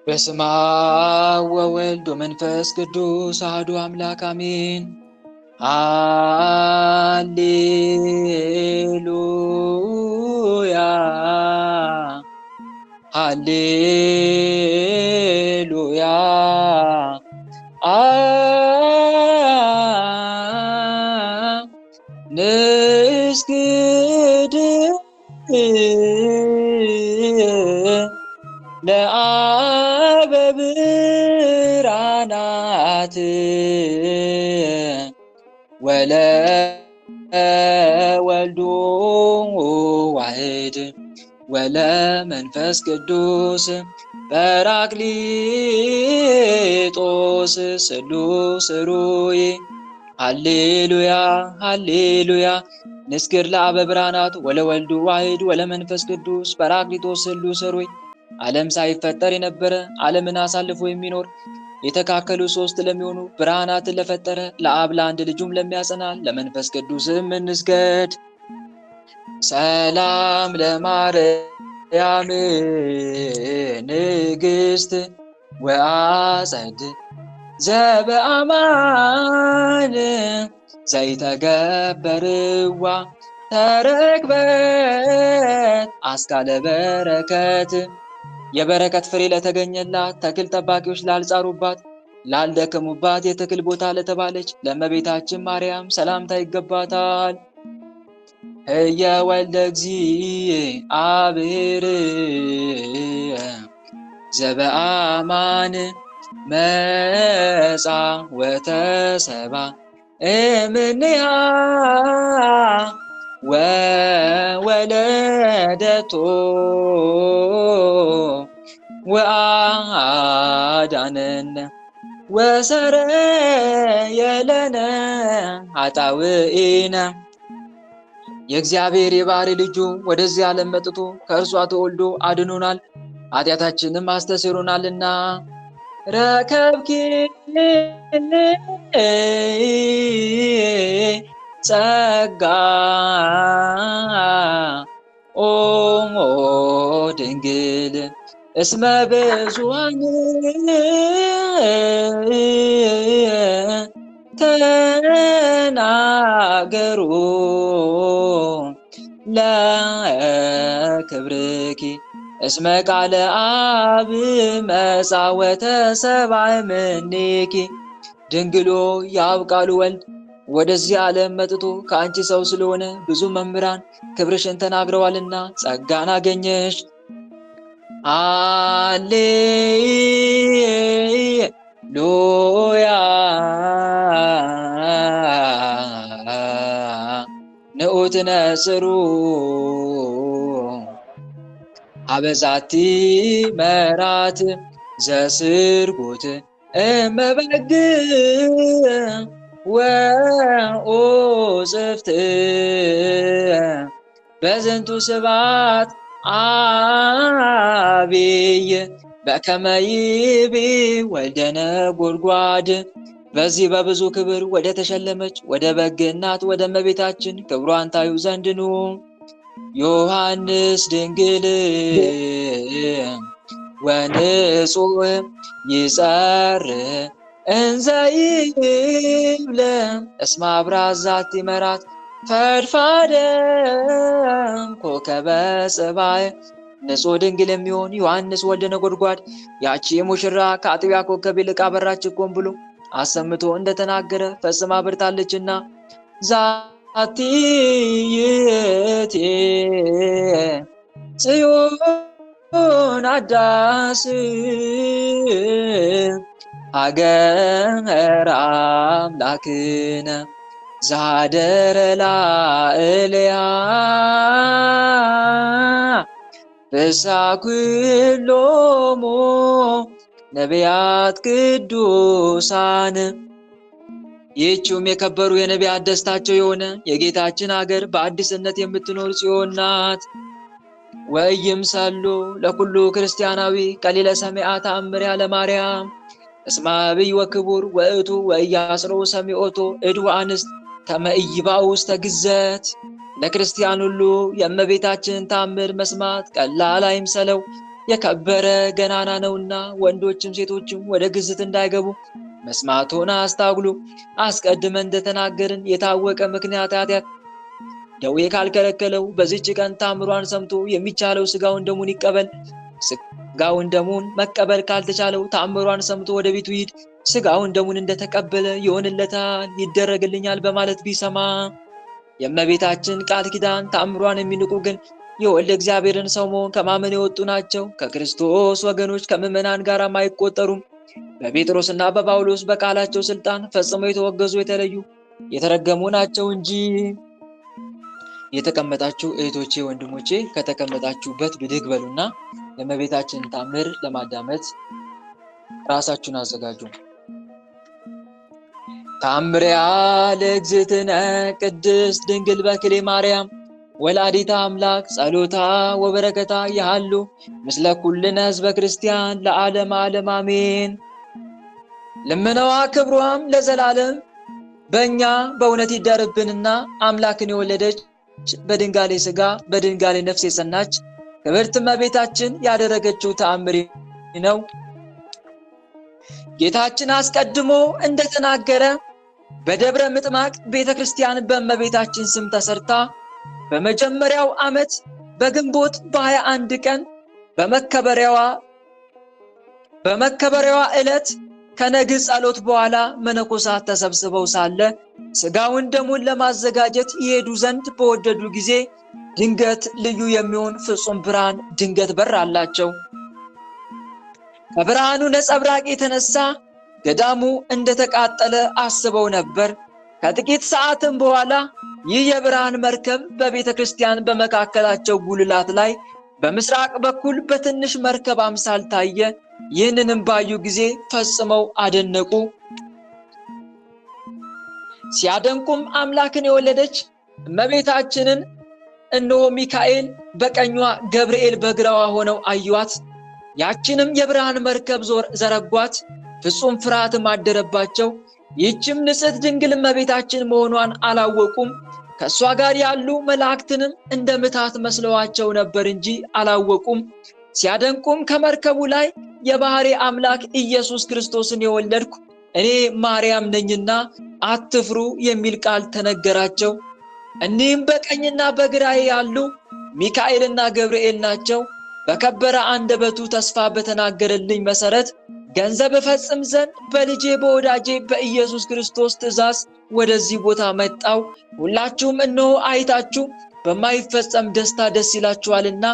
በስመ አብ ወወልድ ወመንፈስ ቅዱስ አሐዱ አምላክ አሜን። ሃሌሉያ ሃሌሉያ ንስግድ ለአብ ብርሃናት ወለወልድ ዋሕድ ወለመንፈስ ቅዱስ ጰራቅሊጦስ ስሉስ ሩይ ሃሌሉያ ሃሌሉያ ንስግድ ለአብ ብርሃናት ወለወልድ ዋሕድ ወለመንፈስ ቅዱስ ጰራቅሊጦስ ስሉስ ሩይ። ዓለም ሳይፈጠር የነበረ ዓለምን አሳልፎ የሚኖር የተካከሉ ሦስት ለሚሆኑ ብርሃናትን ለፈጠረ ለአብ ለአንድ ልጁም ለሚያጸና ለመንፈስ ቅዱስም እንስገድ። ሰላም ለማርያም ንግሥት ወአጸድ ዘበአማን ዘይተገበርዋ ተረክበት አስካለ በረከት። የበረከት ፍሬ ለተገኘላት ተክል ጠባቂዎች ላልጻሩባት ላልደከሙባት የተክል ቦታ ለተባለች ለእመቤታችን ማርያም ሰላምታ ይገባታል። እየወልደ እግዚአብሔር ዘበአማን መጻ ወተሰባ እምኔሃ ወወለደቶ ወአዳነነ ወሰረየለነ ኃጣውኢነ። የእግዚአብሔር የባሕርይ ልጁ ወደዚህ ዓለም መጥቶ ከእርሷ ተወልዶ አድኖናል፣ ኃጢአታችንም አስተስሮናልና። ረከብኪ ጸጋ ኦ ድንግል እስመ ብዙኃን ተናገሩ ለክብርኪ እስመ ቃለ አብ መጻ ወተሰብአ እምኔኪ። ድንግሎ የአብ ቃሉ ወልድ ወደዚህ ዓለም መጥቶ ከአንቺ ሰው ስለሆነ ብዙ መምህራን ክብርሽን ተናግረዋልና ጸጋን አገኘሽ። ሃሌሉያ ንዑት ነጽሩ አበዛቲ መራት ዘስርጉት እመበግ ወኦጽፍት በዝንቱ ስብሐት አብይ በከመ ይቤ ወልደ ነጎድጓድ። በዚህ በብዙ ክብር ወደ ተሸለመች ወደ በግ እናት ወደ እመቤታችን ክብሯን ታዩ ዘንድ ኑ። ዮሐንስ ድንግል ወንጹሕ ይጸርህ እንዘ ይብለ እስመ አብርሃት ዛቲ መራት ፈድፋደ ኮከበ ጽባሕ። ንጹሕ ድንግል የሚሆን ዮሐንስ ወልደ ነጎድጓድ ያቺ የሙሽራ ከአጥቢያ ኮከብ ይልቅ አበራች እኮን ብሎ አሰምቶ እንደተናገረ ፈጽማ በርታለችና። ዛቲ ይእቲ ጽዮን አዳስ ሀገረ አምላክነ ዛደረ ላዕሌሃ ፍስሐ ኩሎሙ ነቢያት ቅዱሳን። ይህችውም የከበሩ የነቢያት ደስታቸው የሆነ የጌታችን አገር በአዲስነት የምትኖር ጽዮን ናት። ወኢይምሰሉ ለኩሉ ክርስቲያናዊ ቀሊለ ሰሚዐ ተአምሪሃ ለማርያም እስመ አብይ ወክቡር ውእቱ ወኢያስረው ሰሚዖቶ እድ ወአንስት ከመ ኢይባኡ ውስተ ግዘት። ለክርስቲያን ሁሉ የእመቤታችንን ታምር መስማት ቀላል አይምሰለው። የከበረ ገናና ነውና ወንዶችም ሴቶችም ወደ ግዝት እንዳይገቡ መስማቶን አስታጉሉ። አስቀድመን እንደተናገርን የታወቀ ምክንያት ኃጢአት ደዌ ካልከለከለው በዚች ቀን ታምሯን ሰምቶ የሚቻለው ስጋውን ደሙን ይቀበል። ስጋውን ደሙን መቀበል ካልተቻለው ታምሯን ሰምቶ ወደ ቤቱ ይሂድ። ስጋውን ደሙን እንደተቀበለ ይሆንለታል፣ ይደረግልኛል በማለት ቢሰማ። የእመቤታችን ቃል ኪዳን ታምሯን የሚንቁ ግን የወልደ እግዚአብሔርን ሰው መሆን ከማመን የወጡ ናቸው። ከክርስቶስ ወገኖች ከምዕመናን ጋር አይቆጠሩም። በጴጥሮስና በጳውሎስ በቃላቸው ስልጣን ፈጽመው የተወገዙ የተለዩ የተረገሙ ናቸው እንጂ። የተቀመጣችሁ እህቶቼ ወንድሞቼ ከተቀመጣችሁበት ብድግ በሉና የእመቤታችንን ታምር ለማዳመጥ ራሳችሁን አዘጋጁ። ታምሪያ ለእግዝእትነ ቅድስት ድንግል በክሌ ማርያም ወላዲተ አምላክ ጸሎታ ወበረከታ ያሃሉ ምስለ ኩልነ ሕዝበ ክርስቲያን ለዓለም ዓለም አሜን። ልመናዋ ክብሯም ለዘላለም በእኛ በእውነት ይደርብንና አምላክን የወለደች በድንጋሌ ሥጋ በድንጋሌ ነፍስ የጸናች ክብርት እመቤታችን ያደረገችው ተአምር ነው። ጌታችን አስቀድሞ እንደተናገረ በደብረ ምጥማቅ ቤተክርስቲያን በእመቤታችን ስም ተሰርታ በመጀመሪያው ዓመት በግንቦት በ21 ቀን በመከበሪያዋ ዕለት ከነግህ ጸሎት በኋላ መነኮሳት ተሰብስበው ሳለ ሥጋውን ደሙን ለማዘጋጀት ይሄዱ ዘንድ በወደዱ ጊዜ ድንገት ልዩ የሚሆን ፍጹም ብርሃን ድንገት በራላቸው። ከብርሃኑ ነጸብራቅ የተነሳ ገዳሙ እንደተቃጠለ አስበው ነበር። ከጥቂት ሰዓትም በኋላ ይህ የብርሃን መርከብ በቤተ ክርስቲያን በመካከላቸው ጉልላት ላይ በምስራቅ በኩል በትንሽ መርከብ አምሳል ታየ። ይህንንም ባዩ ጊዜ ፈጽመው አደነቁ። ሲያደንቁም አምላክን የወለደች እመቤታችንን እነሆ ሚካኤል በቀኟ ገብርኤል በግራዋ ሆነው አዩአት። ያችንም የብርሃን መርከብ ዘረጓት፣ ፍጹም ፍርሃትም አደረባቸው። ይህችም ንጽሕት ድንግል እመቤታችን መሆኗን አላወቁም። ከእሷ ጋር ያሉ መላእክትንም እንደ ምታት መስለዋቸው ነበር እንጂ አላወቁም። ሲያደንቁም ከመርከቡ ላይ የባሕሪ አምላክ ኢየሱስ ክርስቶስን የወለድኩ እኔ ማርያም ነኝና አትፍሩ የሚል ቃል ተነገራቸው። እኒህም በቀኝና በግራዬ ያሉ ሚካኤልና ገብርኤል ናቸው። በከበረ አንደበቱ ተስፋ በተናገረልኝ መሰረት ገንዘብ እፈጽም ዘንድ በልጄ በወዳጄ በኢየሱስ ክርስቶስ ትእዛዝ ወደዚህ ቦታ መጣው። ሁላችሁም እነሆ አይታችሁ በማይፈጸም ደስታ ደስ ይላችኋልና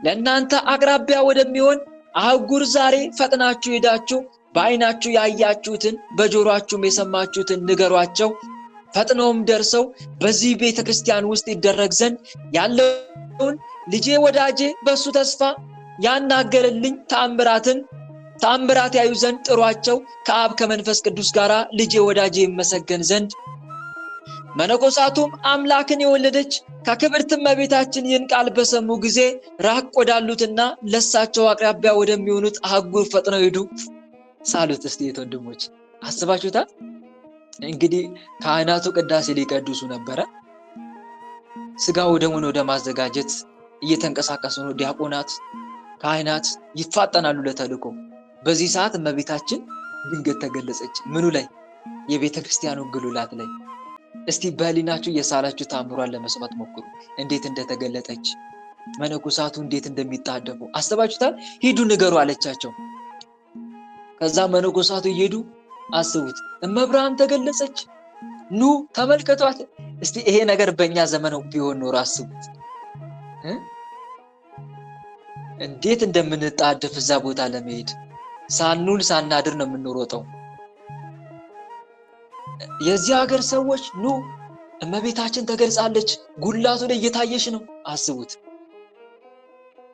ለእናንተ አቅራቢያ ወደሚሆን አህጉር ዛሬ ፈጥናችሁ ሄዳችሁ በዓይናችሁ ያያችሁትን በጆሮአችሁም የሰማችሁትን ንገሯቸው። ፈጥነውም ደርሰው በዚህ ቤተ ክርስቲያን ውስጥ ይደረግ ዘንድ ያለውን ልጄ ወዳጄ በሱ ተስፋ ያናገረልኝ ተአምራት ያዩ ዘንድ ጥሯቸው። ከአብ ከመንፈስ ቅዱስ ጋር ልጄ ወዳጄ ይመሰገን ዘንድ። መነኮሳቱም አምላክን የወለደች ከክብርት እመቤታችን ይህን ቃል በሰሙ ጊዜ ራቅ ወዳሉትና ለሳቸው አቅራቢያ ወደሚሆኑት አህጉር ፈጥነው ሄዱ። ሳሉት። እስቲ ወንድሞች አስባችሁታል? እንግዲህ ካህናቱ ቅዳሴ ሊቀድሱ ነበረ። ስጋው ደሙን ወደ ማዘጋጀት እየተንቀሳቀሱ ነው። ዲያቆናት፣ ካህናት ይፋጠናሉ ለተልእኮ። በዚህ ሰዓት እመቤታችን ድንገት ተገለጸች። ምኑ ላይ? የቤተ ክርስቲያኑ ጉልላት ላይ። እስቲ በህሊናችሁ የሳላችሁ ታምሯን ለመስማት ሞክሩ፣ እንዴት እንደተገለጠች፣ መነኮሳቱ እንዴት እንደሚጣደፉ አስባችሁታል? ሂዱ ንገሩ አለቻቸው። ከዛ መነኮሳቱ እየሄዱ አስቡት፣ እመብርሃን ተገለጸች፣ ኑ ተመልከቷት። እስቲ ይሄ ነገር በእኛ ዘመን ቢሆን ኖሮ አስቡት እንዴት እንደምንጣደፍ እዛ ቦታ ለመሄድ። ሳንውል ሳናድር ነው የምንሮጠው። የዚህ ሀገር ሰዎች ኑ እመቤታችን ተገልጻለች፣ ጉላቱ ላይ እየታየች ነው። አስቡት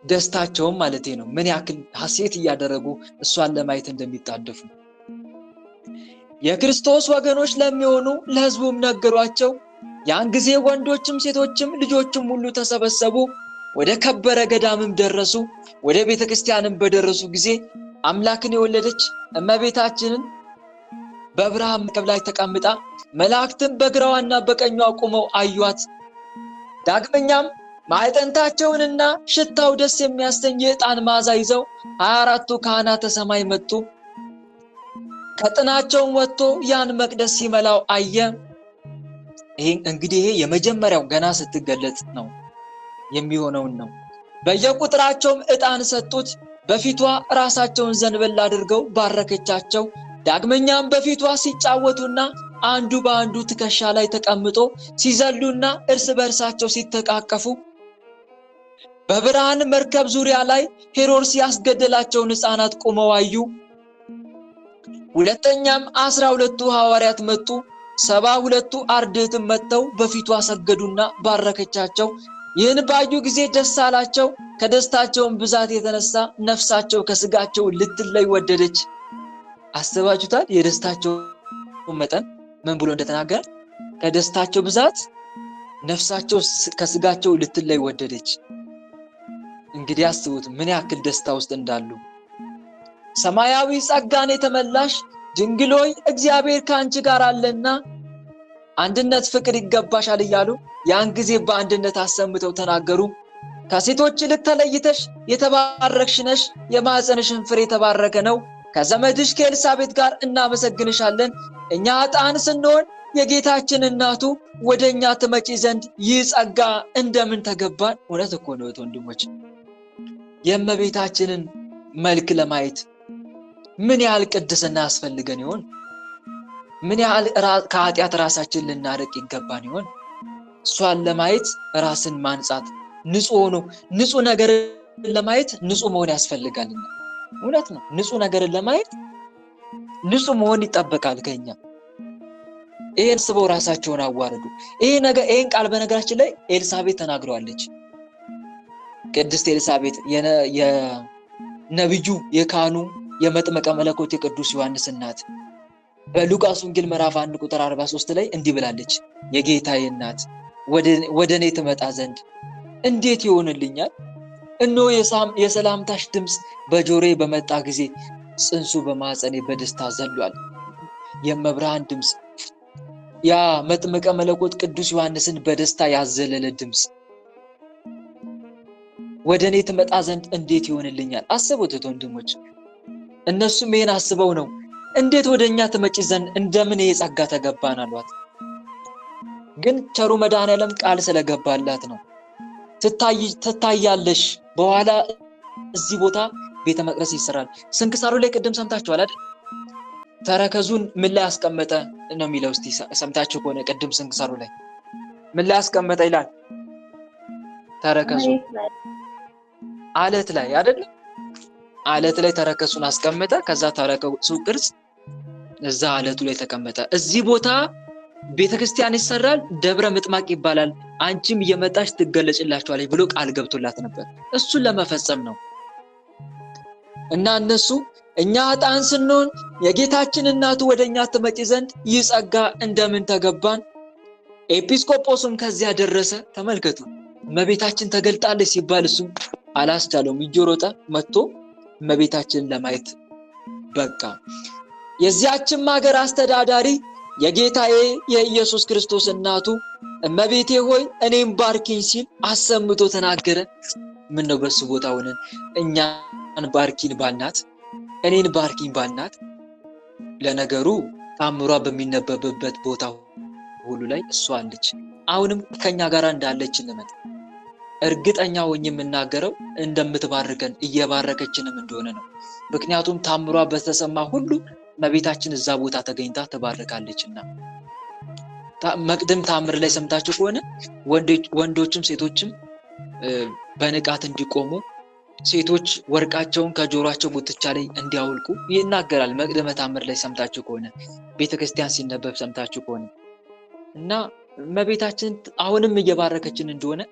ደስታቸውም ማለቴ ነው፣ ምን ያክል ሐሴት እያደረጉ እሷን ለማየት እንደሚጣደፉ። የክርስቶስ ወገኖች ለሚሆኑ ለሕዝቡም ነገሯቸው። ያን ጊዜ ወንዶችም ሴቶችም ልጆችም ሁሉ ተሰበሰቡ። ወደ ከበረ ገዳምም ደረሱ። ወደ ቤተ ክርስቲያንም በደረሱ ጊዜ አምላክን የወለደች እመቤታችንን በብርሃን መርከብ ላይ ተቀምጣ መላእክትም በግራዋና በቀኟ ቆመው አዩአት። ዳግመኛም ማዕጠንታቸውንና ሽታው ደስ የሚያሰኝ የዕጣን መዓዛ ይዘው 24ቱ ካህናተ ሰማይ መጡ። ከጥናቸውም ወጥቶ ያን መቅደስ ሲመላው አየ። ይሄ የመጀመሪያው ገና ስትገለጽ ነው የሚሆነውን ነው። በየቁጥራቸውም ዕጣን ሰጡት። በፊቷ ራሳቸውን ዘንበል አድርገው ባረከቻቸው። ዳግመኛም በፊቷ ሲጫወቱና አንዱ በአንዱ ትከሻ ላይ ተቀምጦ ሲዘሉና እርስ በርሳቸው ሲተቃቀፉ በብርሃን መርከብ ዙሪያ ላይ ሄሮድስ ያስገደላቸውን ሕፃናት ቆመው አዩ። ሁለተኛም 12ቱ ሐዋርያት መጡ። 72ቱ አርድእትም መጥተው በፊቷ ሰገዱና ባረከቻቸው። ይህን ባዩ ጊዜ ደስ አላቸው። ከደስታቸውም ብዛት የተነሳ ነፍሳቸው ከስጋቸው ልትለይ ወደደች። አስባችሁታል? የደስታቸው መጠን ምን ብሎ እንደተናገረ? ከደስታቸው ብዛት ነፍሳቸው ከስጋቸው ልትለይ ወደደች። እንግዲህ አስቡት ምን ያክል ደስታ ውስጥ እንዳሉ። ሰማያዊ ጸጋን የተመላሽ ድንግል ሆይ እግዚአብሔር ከአንቺ ጋር አለና አንድነት ፍቅር ይገባሻል እያሉ ያን ጊዜ በአንድነት አሰምተው ተናገሩ። ከሴቶች ይልቅ ተለይተሽ የተባረክሽ ነሽ፣ የማኅፀንሽን ፍሬ የተባረከ ነው። ከዘመድሽ ከኤልሳቤጥ ጋር እናመሰግንሻለን። እኛ ዕጣን ስንሆን የጌታችን እናቱ ወደኛ ትመጪ ዘንድ ይህ ጸጋ እንደምን ተገባን። እውነት እኮ ነው ወንድሞች፣ የእመቤታችንን መልክ ለማየት ምን ያህል ቅድስና ያስፈልገን ይሆን? ምን ያህል ከኃጢአት ራሳችን ልናርቅ ይገባን ይሆን? እሷን ለማየት ራስን ማንጻት፣ ንጹህ ነገርን ለማየት ንጹህ መሆን ያስፈልጋልና። እውነት ነው። ንጹህ ነገርን ለማየት ንጹህ መሆን ይጠበቃል ከኛ። ይሄን ስበው ራሳቸውን አዋረዱ። ይሄን ቃል በነገራችን ላይ ኤልሳቤጥ ተናግረዋለች። ቅድስት ኤልሳቤጥ የነብዩ የካህኑ የመጥምቀ መለኮት የቅዱስ ዮሐንስ እናት በሉቃስ ወንጌል ምዕራፍ 1 ቁጥር 43 ላይ እንዲህ ብላለች። የጌታዬ እናት ወደ እኔ ትመጣ ዘንድ እንዴት ይሆንልኛል? እነሆ የሰላምታሽ ድምፅ በጆሮዬ በመጣ ጊዜ ጽንሱ በማኅፀኔ በደስታ ዘሏል። የመብርሃን ድምፅ፣ ያ መጥምቀ መለኮት ቅዱስ ዮሐንስን በደስታ ያዘለለ ድምፅ ወደ እኔ ትመጣ ዘንድ እንዴት ይሆንልኛል? አስቡት ወንድሞች፣ እነሱም ይሄን አስበው ነው እንዴት ወደኛ ትመጪ ዘንድ እንደምን ይሄ ጸጋ ተገባን አሏት። ግን ቸሩ መድኃኔዓለም ቃል ስለገባላት ነው። ትታያለሽ፣ በኋላ እዚህ ቦታ ቤተ መቅደስ ይሰራል። ስንክሳሩ ላይ ቅድም ሰምታችኋል አይደል? ተረከዙን ምን ላይ አስቀመጠ ነው የሚለው። እስቲ ሰምታችሁ ከሆነ ቅድም ስንክሳሩ ላይ ምን ላይ አስቀመጠ ይላል? ተረከዙ አለት ላይ አይደል? አለት ላይ ተረከዙን አስቀመጠ። ከዛ ተረከዙ ቅርጽ እዛ አለቱ ላይ ተቀመጠ። እዚህ ቦታ ቤተክርስቲያን ይሰራል፣ ደብረ ምጥማቅ ይባላል፣ አንቺም እየመጣሽ ትገለጭላችኋለች ብሎ ቃል ገብቶላት ነበር። እሱን ለመፈጸም ነው። እና እነሱ እኛ ዕጣን ስንሆን የጌታችን እናቱ ወደኛ ትመጪ ዘንድ ይህ ጸጋ እንደምን ተገባን። ኤጲስቆጶስም ከዚያ ደረሰ። ተመልከቱ፣ እመቤታችን ተገልጣለች ሲባል እሱ አላስቻለውም። እየሮጠ መጥቶ እመቤታችንን ለማየት በቃ። የዚያችም ሀገር አስተዳዳሪ የጌታዬ የኢየሱስ ክርስቶስ እናቱ እመቤቴ ሆይ እኔም ባርኪኝ ሲል አሰምቶ ተናገረ። ምን ነው በሱ ቦታ ሆነን እኛን ባርኪን ባልናት፣ እኔን ባርኪኝ ባልናት። ለነገሩ ታምሯ በሚነበብበት ቦታ ሁሉ ላይ እሷ አለች። አሁንም ከኛ ጋር እንዳለች እንመን። እርግጠኛ ሆኜ የምናገረው እንደምትባርከን እየባረከችንም እንደሆነ ነው። ምክንያቱም ታምሯ በተሰማ ሁሉ እመቤታችን እዛ ቦታ ተገኝታ ተባርካለችና። መቅድም ታምር ላይ ሰምታችሁ ከሆነ ወንዶችም ሴቶችም በንቃት እንዲቆሙ፣ ሴቶች ወርቃቸውን ከጆሮአቸው ጉትቻ ላይ እንዲያወልቁ ይናገራል። መቅደመ ታምር ላይ ሰምታችሁ ከሆነ ቤተክርስቲያን ሲነበብ ሰምታችሁ ከሆነ እና እመቤታችን አሁንም እየባረከችን እንደሆነ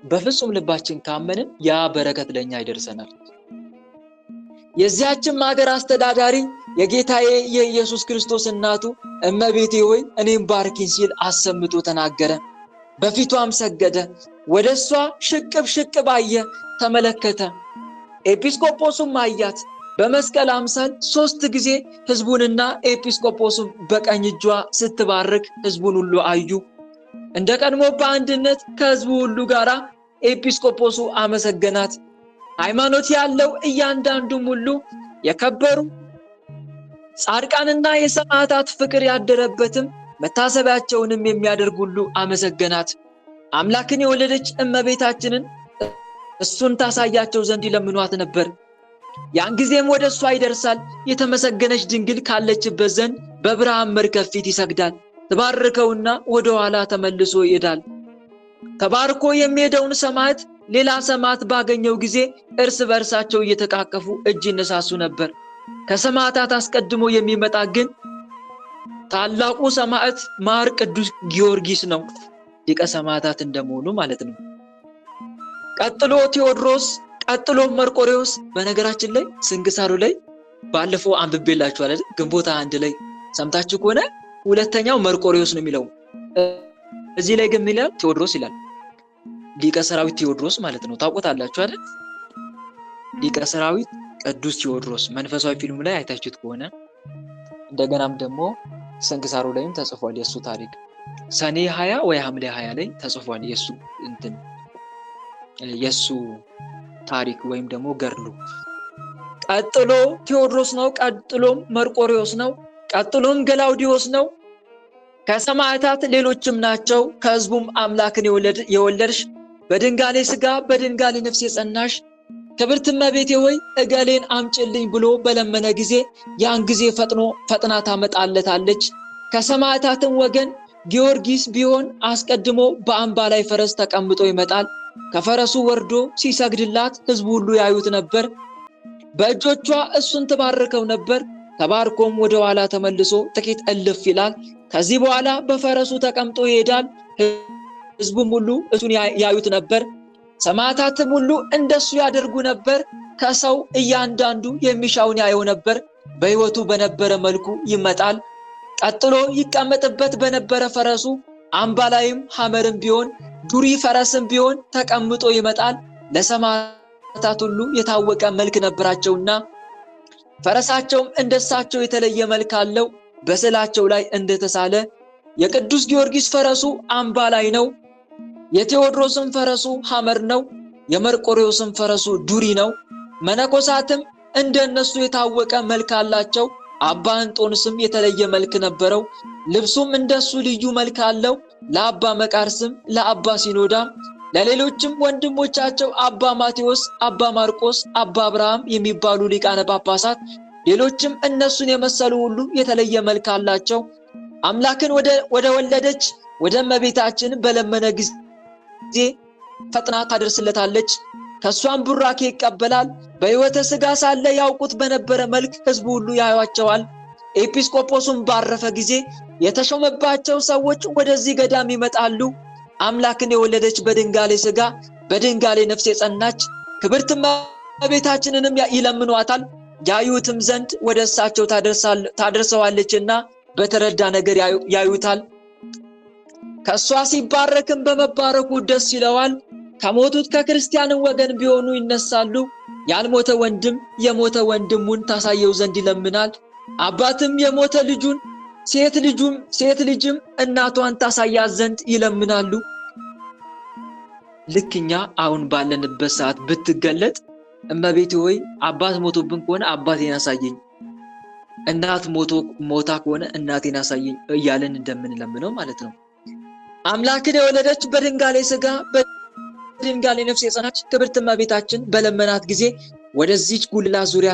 በፍጹም ልባችን ካመንን ያ በረከት ለኛ ይደርሰናል። የዚያችም ሀገር አስተዳዳሪ የጌታዬ የኢየሱስ ክርስቶስ እናቱ እመቤቴ ሆይ እኔም ባርኪኝ ሲል አሰምቶ ተናገረ። በፊቷም ሰገደ። ወደሷ ሽቅብ አየ፣ ተመለከተ። ኤጲስቆጶሱም አያት። በመስቀል አምሳል 3 ጊዜ ሕዝቡንና ኤጲስቆጶሱን በቀኝ እጇ ስትባርክ ሕዝቡን ሁሉ አዩ። እንደ ቀድሞ በአንድነት ከሕዝቡ ሁሉ ጋር ኤጲስቆጶሱ አመሰገናት። ሃይማኖት ያለው እያንዳንዱም ሁሉ የከበሩ ጻድቃንና የሰማዕታት ፍቅር ያደረበትም መታሰቢያቸውንም የሚያደርግ ሁሉ አመሰገናት። አምላክን የወለደች እመቤታችንን እሱን ታሳያቸው ዘንድ ይለምኗት ነበር። ያን ጊዜም ወደ እሷ ይደርሳል። የተመሰገነች ድንግል ካለችበት ዘንድ በብርሃን መርከብ ፊት ይሰግዳል። ተባርከውና ወደ ኋላ ተመልሶ ይሄዳል። ተባርኮ የሚሄደውን ሰማዕት ሌላ ሰማዕት ባገኘው ጊዜ እርስ በርሳቸው እየተቃቀፉ እጅ ይነሳሱ ነበር። ከሰማዕታት አስቀድሞ የሚመጣ ግን ታላቁ ሰማዕት ማር ቅዱስ ጊዮርጊስ ነው። ሊቀ ሰማዕታት እንደመሆኑ ማለት ነው። ቀጥሎ ቴዎድሮስ፣ ቀጥሎ መርቆሬዎስ። በነገራችን ላይ ስንክሳሩ ላይ ባለፈው አንብቤላችኋል አይደል? ግንቦት 1 ላይ ሰምታችሁ ከሆነ ሁለተኛው መርቆሬዎስ ነው የሚለው። እዚህ ላይ ግን ምን ይላል? ቴዎድሮስ ይላል። ሊቀ ሰራዊት ቴዎድሮስ ማለት ነው። ታውቁታላችሁ አይደል? ሊቀ ሰራዊት ቅዱስ ቴዎድሮስ መንፈሳዊ ፊልም ላይ አይታችሁት ከሆነ እንደገናም ደግሞ ስንክሳሩ ላይም ተጽፏል የሱ ታሪክ። ሰኔ 20 ወይ ሐምሌ 20 ላይ ተጽፏል የሱ ታሪክ ወይም ደግሞ ገድሉ። ቀጥሎ ቴዎድሮስ ነው። ቀጥሎም መርቆሬዎስ ነው። ቀጥሎም ገላውዲዮስ ነው። ከሰማዕታት ሌሎችም ናቸው። ከሕዝቡም አምላክን የወለድሽ በድንጋሌ ሥጋ በድንጋሌ ነፍስ የጸናሽ ክብርት እመቤቴ ሆይ እገሌን አምጪልኝ ብሎ በለመነ ጊዜ ያን ጊዜ ፈጥና ታመጣለታለች። ከሰማዕታትም ወገን ጊዮርጊስ ቢሆን አስቀድሞ በአምባ ላይ ፈረስ ተቀምጦ ይመጣል። ከፈረሱ ወርዶ ሲሰግድላት ሕዝቡ ሁሉ ያዩት ነበር። በእጆቿ እሱን ትባርከው ነበር። ተባርኮም ወደ ኋላ ተመልሶ ጥቂት እልፍ ይላል። ከዚህ በኋላ በፈረሱ ተቀምጦ ይሄዳል። ሕዝቡም ሁሉ እሱን ያዩት ነበር። ሰማዕታትም ሁሉ እንደሱ ያደርጉ ነበር። ከሰው እያንዳንዱ የሚሻውን ያየው ነበር። በሕይወቱ በነበረ መልኩ ይመጣል። ቀጥሎ ይቀመጥበት በነበረ ፈረሱ አምባ ላይም ሐመርም ቢሆን ዱሪ ፈረስም ቢሆን ተቀምጦ ይመጣል። ለሰማዕታት ሁሉ የታወቀ መልክ ነበራቸውና ፈረሳቸውም እንደሳቸው የተለየ መልክ አለው። በስዕላቸው ላይ እንደተሳለ የቅዱስ ጊዮርጊስ ፈረሱ አምባ ላይ ነው። የቴዎድሮስም ፈረሱ ሐመር ነው። የመርቆሬዎስም ፈረሱ ዱሪ ነው። መነኮሳትም እንደነሱ የታወቀ መልክ አላቸው። አባ እንጦንስም የተለየ መልክ ነበረው። ልብሱም እንደሱ ልዩ መልክ አለው። ለአባ መቃርስም፣ ለአባ ሲኖዳም፣ ለሌሎችም ወንድሞቻቸው አባ ማቴዎስ፣ አባ ማርቆስ፣ አባ አብርሃም የሚባሉ ሊቃነ ጳጳሳት፣ ሌሎችም እነሱን የመሰሉ ሁሉ የተለየ መልክ አላቸው። አምላክን ወደ ወለደች ወደ እመቤታችን በለመነ ጊዜ ፈጥና ታደርስለታለች። ከሷም ቡራኬ ይቀበላል። በሕይወተ ሥጋ ሳለ ያውቁት በነበረ መልክ ሕዝቡ ሁሉ ያዩአቸዋል። ኤጲስቆጶሱም ባረፈ ጊዜ የተሾመባቸው ሰዎች ወደዚህ ገዳም ይመጣሉ። አምላክን የወለደች በድንጋሌ ሥጋ በድንጋሌ ነፍስ የጸናች ክብርት እመቤታችንንም ይለምኗታል። ያዩትም ዘንድ ወደ እሳቸው ታደርሰዋለችና በተረዳ ነገር ያዩታል። ከሷ ሲባረክም በመባረኩ ደስ ይለዋል። ከሞቱት ከክርስቲያንም ወገን ቢሆኑ ይነሳሉ። ያልሞተ ወንድም የሞተ ወንድሙን ታሳየው ዘንድ ይለምናል። አባትም የሞተ ልጁን ሴት ልጅም እናቷን ታሳያት ዘንድ ይለምናሉ። ልክኛ አሁን ባለንበት ሰዓት ብትገለጥ እመቤቴ ሆይ አባት ሞቶብን ከሆነ አባቴን አሳየኝ፣ እናት ሞታ ከሆነ እናቴን አሳየኝ እያለን እንደምንለምነው ማለት ነው። አምላክን የወለደች በድንጋሌ ሥጋ በድንጋሌ ነፍስ የጸናች ክብርት እመቤታችን በለመናት ጊዜ ወደዚች ጉልላት ዙሪያ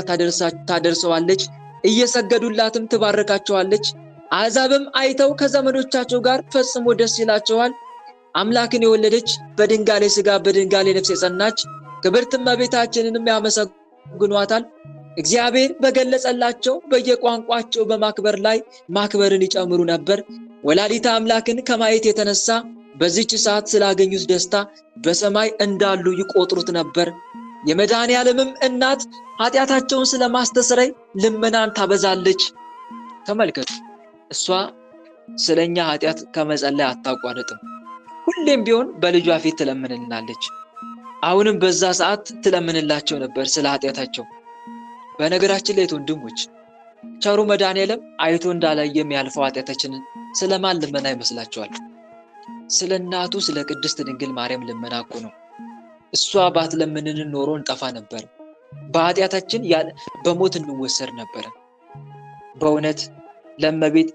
ታደርሰዋለች። እየሰገዱላትም ትባርካቸዋለች። አሕዛብም አይተው ከዘመዶቻቸው ጋር ፈጽሞ ደስ ይላቸዋል። አምላክን የወለደች በድንጋሌ ሥጋ በድንጋሌ ነፍስ የጸናች ክብርት እመቤታችንንም ያመሰግኗታል። እግዚአብሔር በገለጸላቸው በየቋንቋቸው በማክበር ላይ ማክበርን ይጨምሩ ነበር። ወላዲተ አምላክን ከማየት የተነሳ በዚች ሰዓት ስላገኙት ደስታ በሰማይ እንዳሉ ይቆጥሩት ነበር። የመድኃኔዓለምም እናት ኃጢአታቸውን ስለማስተስረይ ልመናን ታበዛለች። ተመልከቱ፣ እሷ ስለኛ ኃጢአት ከመጸለይ አታቋርጥም። ሁሌም ቢሆን በልጇ ፊት ትለምንልናለች። አሁንም በዛ ሰዓት ትለምንላቸው ነበር ስለ ኃጢአታቸው። በነገራችን ላይ ወንድሞች፣ ቸሩ መድኃኔዓለም አይቶ እንዳላየ የሚያልፈው ኃጢአታችንን ስለማን ልመና ይመስላችኋል? ስለ እናቱ ስለ ቅድስት ድንግል ማርያም ልመና እኮ ነው። እሷ ባትለምንን ኖሮ እንጠፋ ነበር። በኃጢአታችን በሞት እንወሰድ ነበር። በእውነት ለእመቤት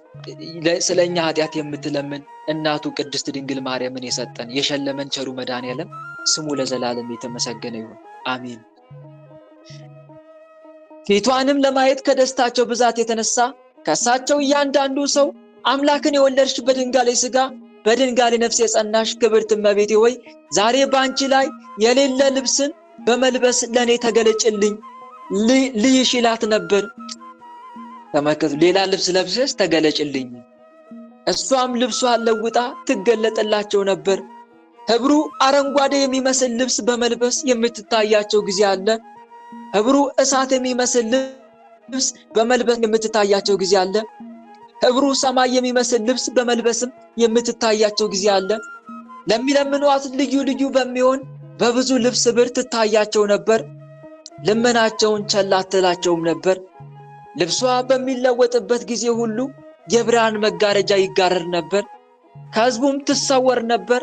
ስለኛ ኃጢአት የምትለምን እናቱ ቅድስት ድንግል ማርያምን የሰጠን የሸለመን ቸሩ መድኃኔዓለም ስሙ ለዘላለም የተመሰገነ ይሁን፣ አሜን። ፊቷንም ለማየት ከደስታቸው ብዛት የተነሳ ከእሳቸው እያንዳንዱ ሰው አምላክን የወለድሽ በድንጋሌ ሥጋ በድንጋሌ ነፍስ የጸናሽ ክብርት እመቤቴ ሆይ ዛሬ በአንቺ ላይ የሌለ ልብስን በመልበስ ለእኔ ተገለጭልኝ ልይሽ ይላት ነበር። ተመልከቱ፣ ሌላ ልብስ ለብሰሽ ተገለጭልኝ። እሷም ልብሷን ለውጣ ትገለጥላቸው ነበር። ህብሩ አረንጓዴ የሚመስል ልብስ በመልበስ የምትታያቸው ጊዜ አለ። ህብሩ እሳት የሚመስል ልብስ በመልበስ የምትታያቸው ጊዜ አለ። ህብሩ ሰማይ የሚመስል ልብስ በመልበስም የምትታያቸው ጊዜ አለ። ለሚለምኗት ልዩ ልዩ በሚሆን በብዙ ልብስ ህብር ትታያቸው ነበር። ልመናቸውን ቸል አትላቸውም ነበር። ልብሷ በሚለወጥበት ጊዜ ሁሉ የብርሃን መጋረጃ ይጋረድ ነበር፣ ከህዝቡም ትሰወር ነበር።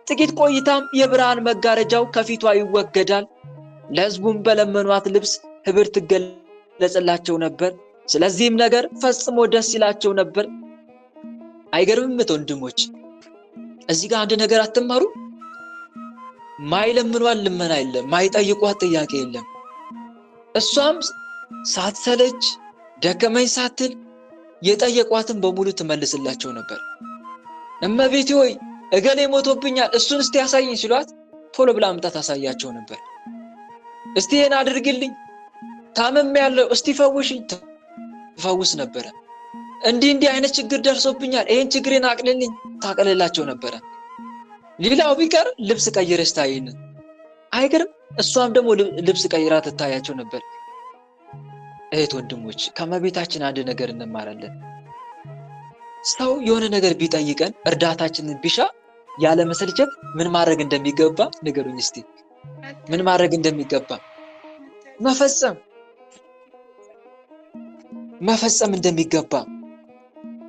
ጥቂት ቆይታም የብርሃን መጋረጃው ከፊቷ ይወገዳል። ለህዝቡም በለመኗት ልብስ ህብር ትገለጽላቸው ነበር። ስለዚህም ነገር ፈጽሞ ደስ ይላቸው ነበር። አይገርምም ወንድሞች? እዚህ ጋር አንድ ነገር አትማሩ? ማይለምኗት ልመና የለም፣ ማይጠይቋት ጥያቄ የለም። እሷም ሳትሰለች ደከመኝ ሳትል የጠየቋትን በሙሉ ትመልስላቸው ነበር። እመቤቴ ሆይ እገሌ ሞቶብኛል እሱን እስቲ ያሳይኝ ሲሏት ቶሎ ብላ አምጣ ታሳያቸው ነበር። እስቲ ይሄን አድርግልኝ፣ ታምሜያለሁ፣ እስቲ ፈውሽኝ ትፈውስ ነበረ። እንዲህ አይነት ችግር ደርሶብኛል ይሄን ችግሬን አቅልልኝ ታቀልላቸው ነበረ። ሌላው ቢቀር ልብስ ቀይረሽ ታይን። አይገርም? እሷም ደግሞ ልብስ ቀይራ ትታያቸው ነበር። እህት ወንድሞች ከእመቤታችን አንድ ነገር እንማራለን። ሰው የሆነ ነገር ቢጠይቀን እርዳታችንን ቢሻ ያለ መሰልቸት ምን ማድረግ እንደሚገባ ንገሩኝ እስቲ። ምን ማድረግ እንደሚገባ መፈጸም እንደሚገባ።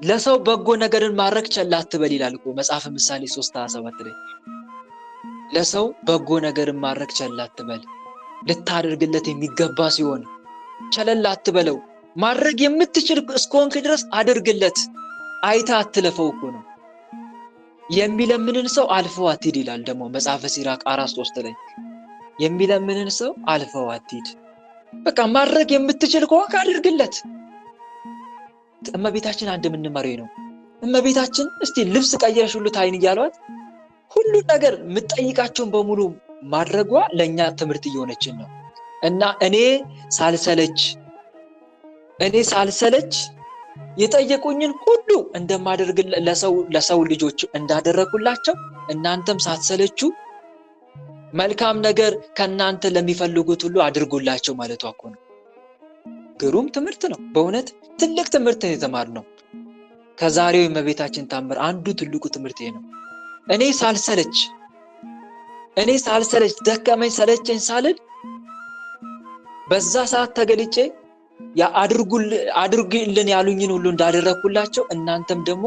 ለሰው በጎ ነገርን ማድረግ ቸል አትበል ይላል እኮ መጽሐፈ ምሳሌ 3:27 ላይ። ለሰው በጎ ነገርን ማድረግ ቸል አትበል፣ ልታደርግለት የሚገባ ሲሆን ቸለል አትበለው። ማድረግ የምትችል እስከሆንክ ድረስ አድርግለት፣ አይታ አትለፈው እኮ ነው። የሚለምንን ሰው አልፈው አትሂድ ይላል ደግሞ መጽሐፈ ሲራክ 4:3 ላይ። የሚለምንን ሰው አልፈው አትሂድ። በቃ ማድረግ የምትችል ከሆንክ አድርግለት። እመቤታችን አንድ የምንማረው ነው። እመቤታችን እስቲ ልብስ ቀይረሽ ሁሉ ታይን እያሏት ሁሉ ነገር የምትጠይቃቸውን በሙሉ ማድረጓ ለእኛ ትምህርት እየሆነችን ነው። እና እኔ ሳልሰለች የጠየቁኝን ሁሉ እንደማደርግ ለሰው ልጆች እንዳደረኩላቸው እናንተም ሳትሰለቹ መልካም ነገር ከናንተ ለሚፈልጉት ሁሉ አድርጉላቸው ማለቷ እኮ ነው። ግሩም ትምህርት ነው። በእውነት ትልቅ ትምህርት ነው የተማርነው። ከዛሬው የእመቤታችን ታምር አንዱ ትልቁ ትምህርት ይሄ ነው። እኔ ሳልሰለች ደከመኝ ሰለቸኝ ሳልል በዛ ሰዓት ተገልጬ አድርጉልን ያሉኝን ሁሉ እንዳደረኩላቸው እናንተም ደግሞ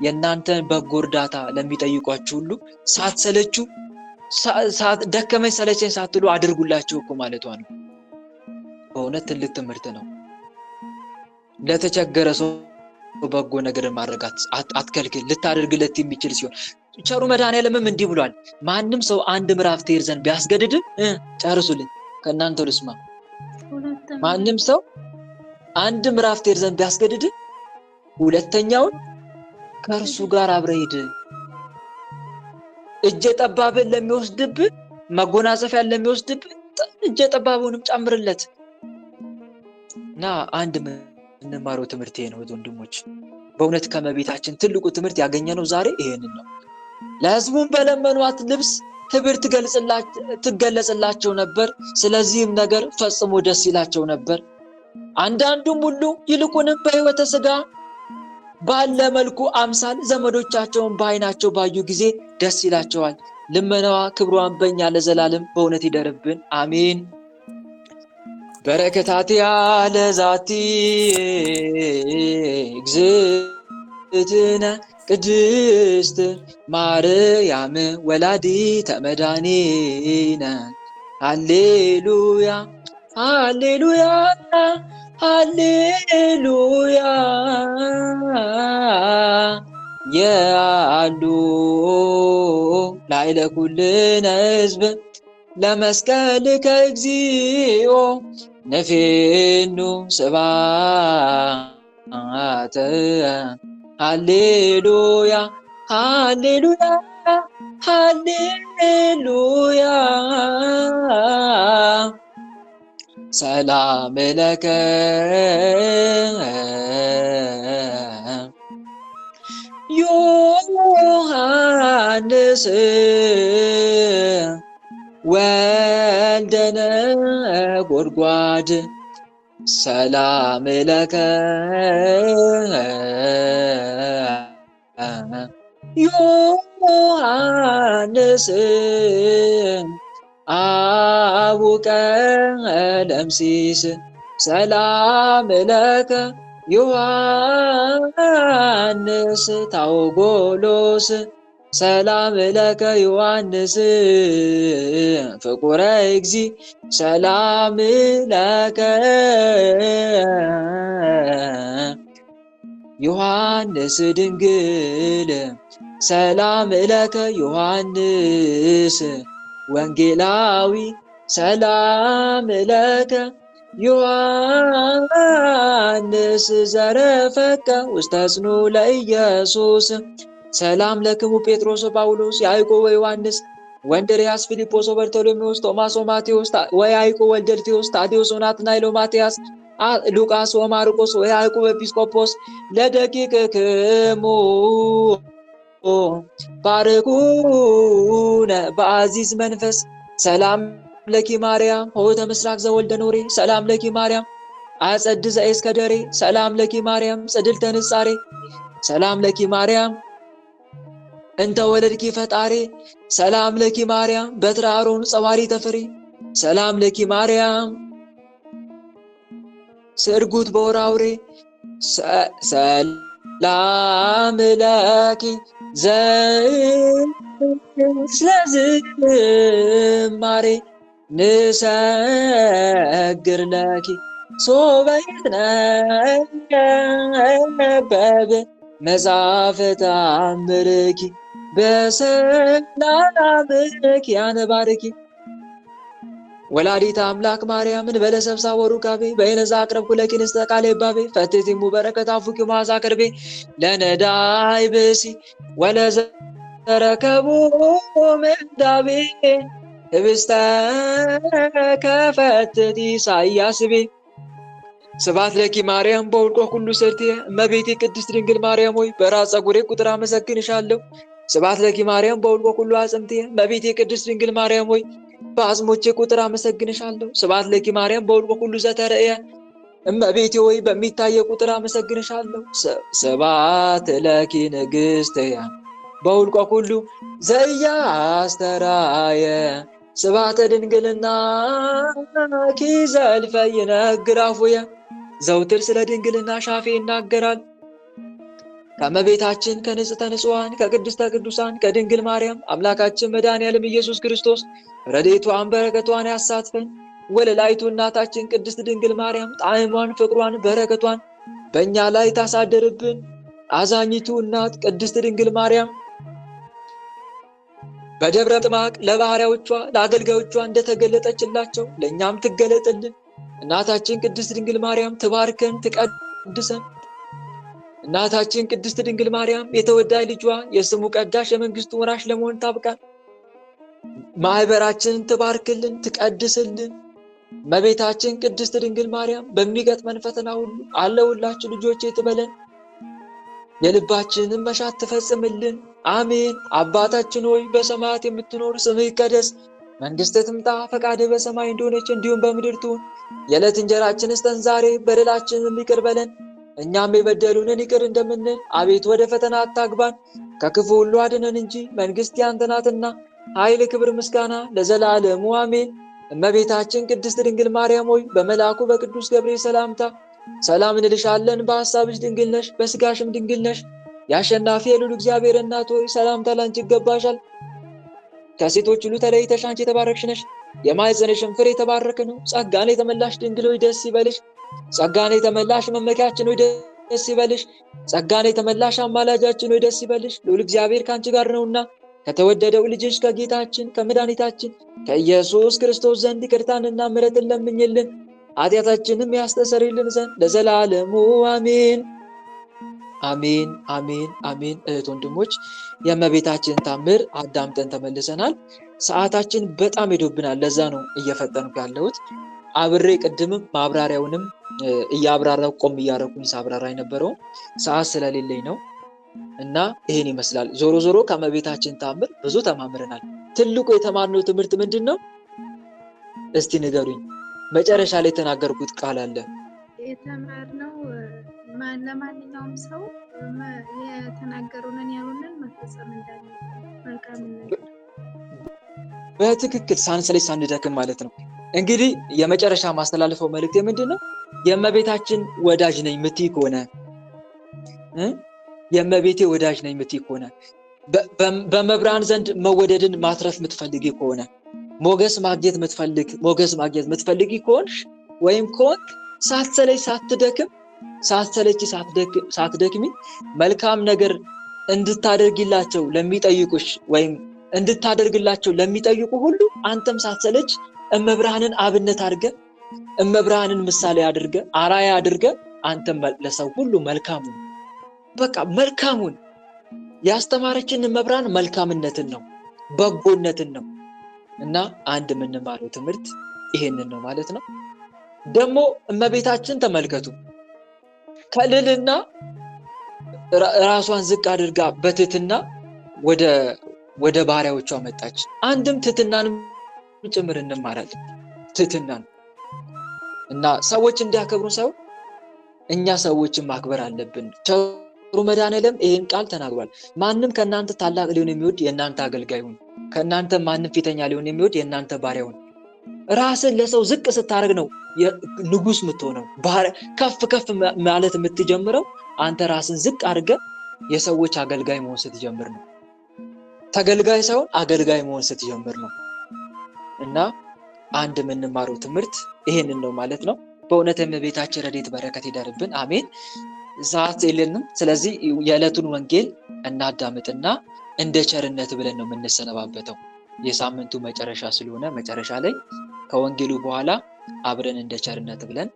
የእናንተን በጎ እርዳታ ለሚጠይቋችሁ ሁሉ ሳትሰለቹ ደከመኝ ሰለቸኝ ሳትሉ አድርጉላቸው እኮ ማለቷ ነው። በእውነት ትልቅ ትምህርት ነው። ለተቸገረ ሰው በጎ ነገር ማድረግ አትከልክል፣ ልታደርግለት የሚችል ሲሆን ቸሩ መድኃኔዓለምም እንዲህ ብሏል። ማንም ሰው አንድ ምዕራፍ ትሄድ ዘንድ ቢያስገድድም ጨርሱልኝ ከእናንተ ልስማ። ማንም ሰው አንድ ምዕራፍ ትሄድ ዘንድ ቢያስገድድም ሁለተኛውን ከእርሱ ጋር አብረህ ሂድ። እጀ ጠባብን ለሚወስድብህ መጎናጸፊያን ለሚወስድብህ እጀ ጠባቡንም ጨምርለት። እና አንድ የምንማረው ትምህርት ይሄ ነው ወንድሞች። በእውነት ከእመቤታችን ትልቁ ትምህርት ያገኘነው ዛሬ ይሄንን ነው። ለሕዝቡም በለመኗት ልብስ ክብር ትገለጽላቸው ነበር። ስለዚህም ነገር ፈጽሞ ደስ ይላቸው ነበር። አንዳንዱም ሁሉ ይልቁንም በሕይወተ ሥጋ ባለ መልኩ አምሳል ዘመዶቻቸውን በዓይናቸው ባዩ ጊዜ ደስ ይላቸዋል። ልመናዋ ክብሯን በእኛ ለዘላለም በእውነት ይደርብን፣ አሜን። በረከታቲያ ለዛቲ እትነ ቅድስት ማርያም ወላዲተ መድኃኒነ ሃሌሉያ ሃሌሉያ ሃሌሉያ የአሉ ላዕለ ኩልነ ሕዝብ ለመስቀልከ እግዚኦ ነፌኑ ስብሐተ ሃሌሉያ ሃሌሉያ ሃሌሉያ ሰላም ለከ ዮሐንስ ወልደ ነጎድጓድ ሰላም ለከ ዮሐንስ አቡቀ ለምሲስ ሰላም ለከ ዮሐንስ ታውጎሎስ ሰላም ለከ ዮሐንስ ፍቁረ እግዚ ሰላም ለከ ዮሐንስ ድንግል ሰላም ለከ ዮሐንስ ወንጌላዊ ሰላም ለከ ዮሐንስ ዘረፈቀ ውስተ ጽኑ ለኢየሱስ ሰላም ለክሙ ጴጥሮስ ጳውሎስ ያዕቆብ ወዮሐንስ ወንድርያስ ፊልጶስ በርቶሎሜዎስ ቶማስ ወማቴዎስ ወያዕቆብ ወልደ እልፍዮስ ታዴዎስ ወናትናኤል ወማትያስ ሉቃስ ወማርቆስ ወያዕቆብ ኤጲስቆጶስ ለደቂቅክሙ ባርኩነ በአዚዝ መንፈስ ሰላም ለኪ ማርያም ሆተ ምስራቅ ዘወልደ ኖሬ ሰላም ለኪ ማርያም አጸድ ዘእስከደሬ ሰላም ለኪ ማርያም ጽድልተ ንጻሬ ሰላም ለኪ ማርያም እንተ ወለድኪ ፈጣሬ ሰላም ለኪ ማርያም በትረ አሮን ጸዋሪ ተፍሬ ሰላም ለኪ ማርያም ስርጉት በወራውሬ ሰላም ለኪ ስለዝማሬ ንሰግር ለኪ ሶበ ይትነበብ መጽሐፈ ተአምርኪ በሰላምኪ ያነባርኪ ወላዲተ አምላክ ማርያምን በለሰብሳ ወሩካቤ በይነዛ አቅረብኩ ለኪ ንስተ ቃሌ ባቤ ፈትቲሙ በረከት አፉኪ መዓዛ ቅርቤ ለነዳይ ብሲ ወለዘረከቡ ምንዳቤ ህብስተ ከፈትት ኢሳይያስ ቤ ስብሐት ለኪ ማርያም በውልቆ ሁሉ ሰርትየ እመቤቴ ቅድስት ድንግል ማርያም ሆይ በራስ ፀጉሬ ቁጥር አመሰግንሻለሁ። ስብሐት ለኪ ማርያም በውልቆ ሁሉ አጽምትየ እመቤቴ ቅድስት ድንግል ማርያም ሆይ በአጽሞቼ ቁጥር አመሰግንሻለሁ። ስብሐት ለኪ ማርያም በውልቆ ሁሉ ዘተርእየ እመቤቴ ሆይ በሚታየ ቁጥር አመሰግንሻለሁ። ስብሐት ለኪ ንግሥትየ በውልቆ ሁሉ ዘኢያስተርአየ ስብሐተ ድንግልና ኪ ዘልፈ ይነግር አፉየ ዘውትር ስለ ድንግልና ሻፌ ይናገራል። ከእመቤታችን ከንጽሕተ ንጹሐን ከቅድስተ ቅዱሳን ከድንግል ማርያም አምላካችን መድኃኔዓለም ኢየሱስ ክርስቶስ ረድኤቷን በረከቷን ያሳትፈን። ወለላይቱ እናታችን ቅድስት ድንግል ማርያም ጣዕሟን ፍቅሯን በረከቷን በእኛ ላይ ታሳድርብን። አዛኝቱ እናት ቅድስት ድንግል ማርያም በደብረ ጥማቅ ለባህሪያዎቿ ለአገልጋዮቿ እንደተገለጠችላቸው ለእኛም ትገለጥልን። እናታችን ቅድስት ድንግል ማርያም ትባርከን ትቀድሰን። እናታችን ቅድስት ድንግል ማርያም የተወዳጅ ልጇ የስሙ ቀዳሽ የመንግስቱ ወራሽ ለመሆን ታብቃን። ማህበራችንን ትባርክልን ትቀድስልን። እመቤታችን ቅድስት ድንግል ማርያም በሚገጥመን ፈተና ሁሉ አለሁላችሁ ልጆቼ ትበለን። የልባችንን መሻት ትፈጽምልን። አሜን። አባታችን ሆይ በሰማያት የምትኖር ስምህ ይቀደስ፣ መንግሥትህ ትምጣ፣ ፈቃድህ በሰማይ እንደሆነች እንዲሁም በምድር ትሁን። የዕለት እንጀራችንን ስጠን ዛሬ፣ በደላችንን ይቅር በለን እኛም የበደሉንን ይቅር እንደምንል። አቤቱ ወደ ፈተና አታግባን፣ ከክፉ ሁሉ አድነን እንጂ መንግሥት ያንተ ናትና፣ ኃይል፣ ክብር፣ ምስጋና ለዘላለሙ አሜን። እመቤታችን ቅድስት ድንግል ማርያም ሆይ በመልአኩ በቅዱስ ገብርኤል ሰላምታ ሰላም እንልሻለን። በሐሳብሽ ድንግል ነሽ፣ በሥጋሽም ድንግል ነሽ። የአሸናፊ የልዑል እግዚአብሔር እናት ሆይ ሰላምታ ላንቺ ይገባሻል። ከሴቶች ሁሉ ተለይተሽ አንቺ የተባረክሽ ነሽ። የማኅፀንሽም ፍሬ የተባረከ ነው። ጸጋን የተመላሽ ድንግል ሆይ ደስ ይበልሽ። ጸጋን የተመላሽ መመኪያችን ሆይ ደስ ይበልሽ። ጸጋን የተመላሽ አማላጃችን ሆይ ደስ ይበልሽ። ልዑል እግዚአብሔር ከአንቺ ጋር ነውና ከተወደደው ልጅሽ ከጌታችን ከመድኃኒታችን ከኢየሱስ ክርስቶስ ዘንድ ይቅርታንና ምሕረትን ለምኝልን ኃጢአታችንም ያስተሰርይልን ዘንድ ለዘላለሙ አሜን። አሜን አሜን አሜን። እህት ወንድሞች የእመቤታችንን ታምር አዳምጠን ተመልሰናል። ሰዓታችን በጣም ሄዶብናል። ለዛ ነው እየፈጠንኩ ያለሁት። አብሬ ቅድምም ማብራሪያውንም እያብራራው ቆም እያረኩኝ ሳብራራ የነበረው ሰዓት ስለሌለኝ ነው እና ይሄን ይመስላል። ዞሮ ዞሮ ከእመቤታችን ታምር ብዙ ተማምረናል። ትልቁ የተማርነው ትምህርት ምንድን ነው? እስቲ ንገሩኝ። መጨረሻ ላይ የተናገርኩት ቃል አለ። የተማርነው ለማንኛውም ሰው የተናገሩንን ያሉንን መፈጸም እንዳለ መልካም ነገር በትክክል ሳንሰለች ሳንደክም ማለት ነው። እንግዲህ የመጨረሻ ማስተላለፈው መልእክት ምንድን ነው? የእመቤታችን ወዳጅ ነኝ የምትይ ከሆነ የእመቤቴ ወዳጅ ነኝ የምትይ ከሆነ በመብራን ዘንድ መወደድን ማትረፍ የምትፈልጊ ከሆነ ሞገስ ማግኘት የምትፈልጊ ከሆንሽ ወይም ከሆንክ ሳትሰለች ሳትደክሚ መልካም ነገር እንድታደርግላቸው ለሚጠይቁሽ ወይም እንድታደርግላቸው ለሚጠይቁ ሁሉ አንተም ሳትሰለች እመብርሃንን አብነት አድርገ እመብርሃንን ምሳሌ አድርገ አራያ አድርገ አንተም ለሰው ሁሉ መልካሙን ያስተማረችን እመብርሃን መልካምነትን ነው፣ በጎነትን ነው። እና አንድ የምንማረው ትምህርት ይሄንን ነው ማለት ነው። ደግሞ እመቤታችን ተመልከቱ ከልልና ራሷን ዝቅ አድርጋ በትህትና ወደ ባሪያዎቿ መጣች። አንድም ትህትናን ጭምር እንማራለን። ትህትናን እና ሰዎች እንዲያከብሩ ሰው እኛ ሰዎችን ማክበር አለብን። ቸሩ መድኃኔዓለም ይሄን ቃል ተናግሯል። ማንም ከእናንተ ታላቅ ሊሆን የሚወድ የእናንተ አገልጋይ ሁን፣ ከእናንተ ማንም ፊተኛ ሊሆን የሚወድ የእናንተ ባሪያ ሁን። ራስን ለሰው ዝቅ ስታደርግ ነው ንጉስ የምትሆነው። ከፍ ማለት የምትጀምረው አንተ ራስን ዝቅ አድርገ የሰዎች አገልጋይ መሆን ስትጀምር ነው። ተገልጋይ ሳይሆን አገልጋይ መሆን ስትጀምር ነው። እና አንድ የምንማረው ትምህርት ይሄንን ነው ማለት ነው። በእውነት የእመቤታችን ረድኤት በረከት ይደርብን። አሜን። ሰዓት የለንም። ስለዚህ የዕለቱን ወንጌል እናዳምጥና እንደ ቸርነት ብለን ነው የምንሰነባበተው። የሳምንቱ መጨረሻ ስለሆነ መጨረሻ ላይ ከወንጌሉ በኋላ አብረን እንደ ቸርነት ብለን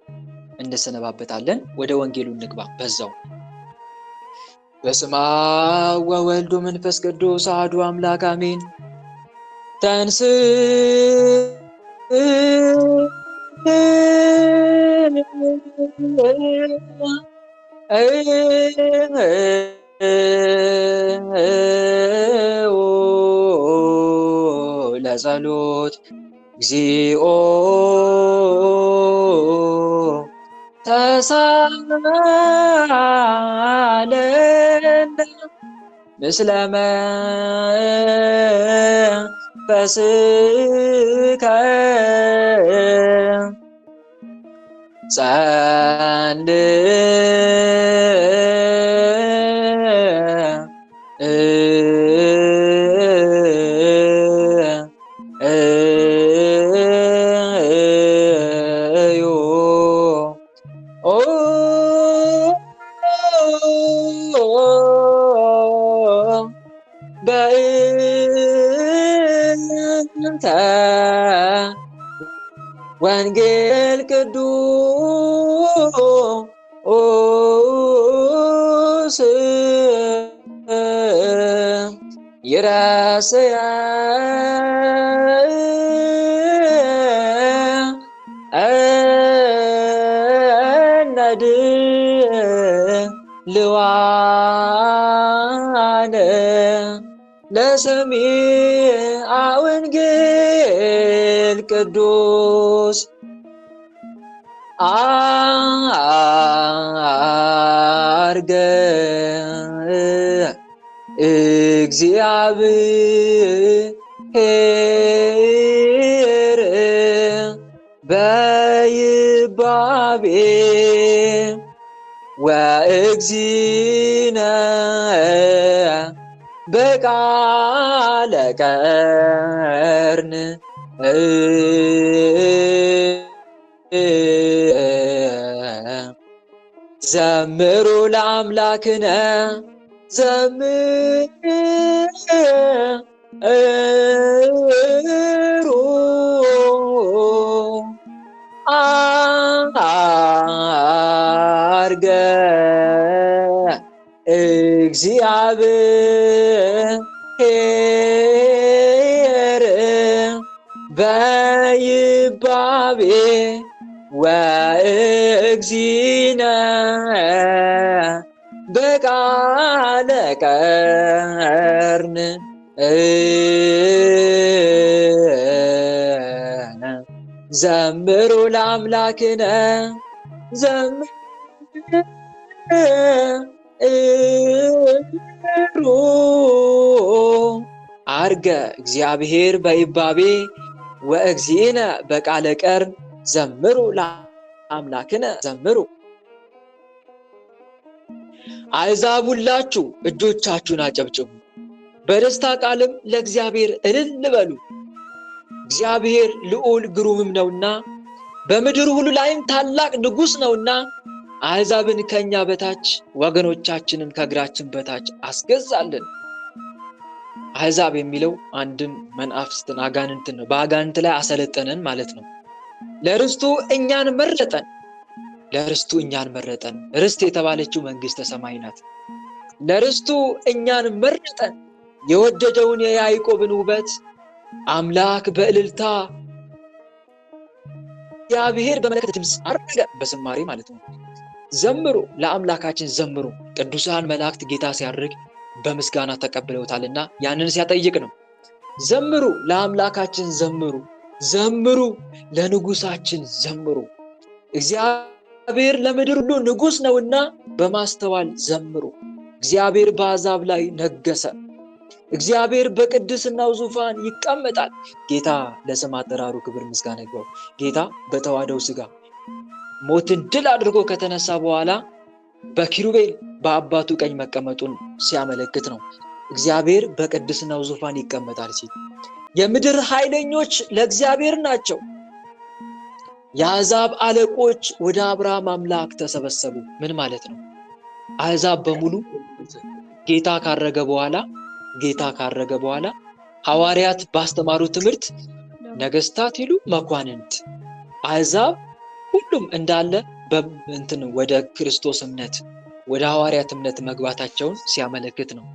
እንሰነባበታለን። ወደ ወንጌሉ እንግባ። በዛው በስመ አብ ወወልድ ወመንፈስ ቅዱስ አሐዱ አምላክ አሜን። ተንስ ለጸሎት እግዚኦ ተሳለን ምስለ መንፈስከ በእንተ ወንጌል ቅዱስ ይረስያ እነድ ልዋነ ለሰሚዐ ወንጌል ቅዱስ አርገ እግዚአብሔር በይባቤ ወእግዚእነ በቃለ ቀርን ዘምሩ ለአምላክነ ዘምሩ አርገ እግዚአብሔር በይባቤ ወእግዚእነ በቃለ ቀርን ዘምሩ ለአምላክነ ዘምሩ አርገ እግዚአብሔር በይባቤ ወእግዚእነ በቃለ ቀርን ዘምሩ ለአምላክነ ዘምሩ። አሕዛብ ሁላችሁ እጆቻችሁን አጨብጭቡ፣ በደስታ ቃልም ለእግዚአብሔር እልል በሉ። እግዚአብሔር ልዑል ግሩምም ነውና በምድር ሁሉ ላይም ታላቅ ንጉሥ ነውና አሕዛብን ከእኛ በታች ወገኖቻችንን ከእግራችን በታች አስገዛልን። አሕዛብ የሚለው አንድም መናፍስትን አጋንንትን ነው። በአጋንንት ላይ አሰለጠነን ማለት ነው። ለርስቱ እኛን መረጠን። ለርስቱ እኛን መረጠን። ርስት የተባለችው መንግሥተ ሰማይ ናት። ለርስቱ እኛን መረጠን። የወደደውን የያዕቆብን ውበት አምላክ በእልልታ እግዚአብሔር በመለከት ድምፅ አረገ፣ በዝማሬ ማለት ነው። ዘምሩ ለአምላካችን ዘምሩ። ቅዱሳን መላእክት ጌታ ሲያርግ በምስጋና ተቀብለውታልና ያንን ሲያጠይቅ ነው። ዘምሩ ለአምላካችን ዘምሩ፣ ዘምሩ ለንጉሳችን ዘምሩ። እግዚአብሔር ለምድር ሁሉ ንጉሥ ነውና በማስተዋል ዘምሩ። እግዚአብሔር በአሕዛብ ላይ ነገሰ። እግዚአብሔር በቅድስናው ዙፋን ይቀመጣል። ጌታ ለስም አጠራሩ ክብር ምስጋና ይግባው። ጌታ በተዋህደው ሥጋ ሞትን ድል አድርጎ ከተነሳ በኋላ በኪሩቤል በአባቱ ቀኝ መቀመጡን ሲያመለክት ነው። እግዚአብሔር በቅድስናው ዙፋን ይቀመጣል ሲል የምድር ኃይለኞች ለእግዚአብሔር ናቸው። የአሕዛብ አለቆች ወደ አብርሃም አምላክ ተሰበሰቡ። ምን ማለት ነው? አሕዛብ በሙሉ ጌታ ካረገ በኋላ ሐዋርያት ባስተማሩ ትምህርት ነገስታት ይሉ መኳንንት፣ አሕዛብ ሁሉም እንዳለ ወደ ክርስቶስ እምነት ወደ ሐዋርያት እምነት መግባታቸውን ሲያመለክት ነው።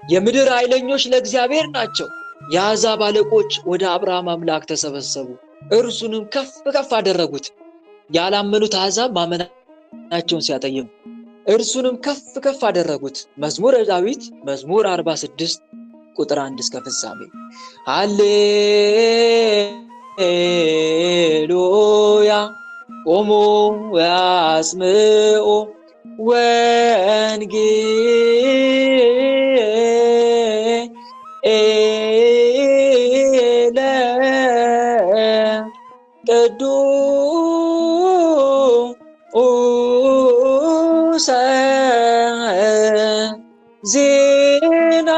የምድር ኃይለኞች ለእግዚአብሔር ናቸው። የአሕዛብ አለቆች ወደ አብርሃም አምላክ ተሰበሰቡ፣ እርሱንም ከፍ ከፍ አደረጉት። ያላመኑት አሕዛብ ማመናቸውን ሲያጠይሙ እርሱንም ከፍ ከፍ አደረጉት። መዝሙረ ዳዊት መዝሙር 46 ቁጥር 1 እስከ ፍጻሜ። ሃሌሉያ ቆሞ ያስምዑ ወንጌለ ቅዱሰ ዜናው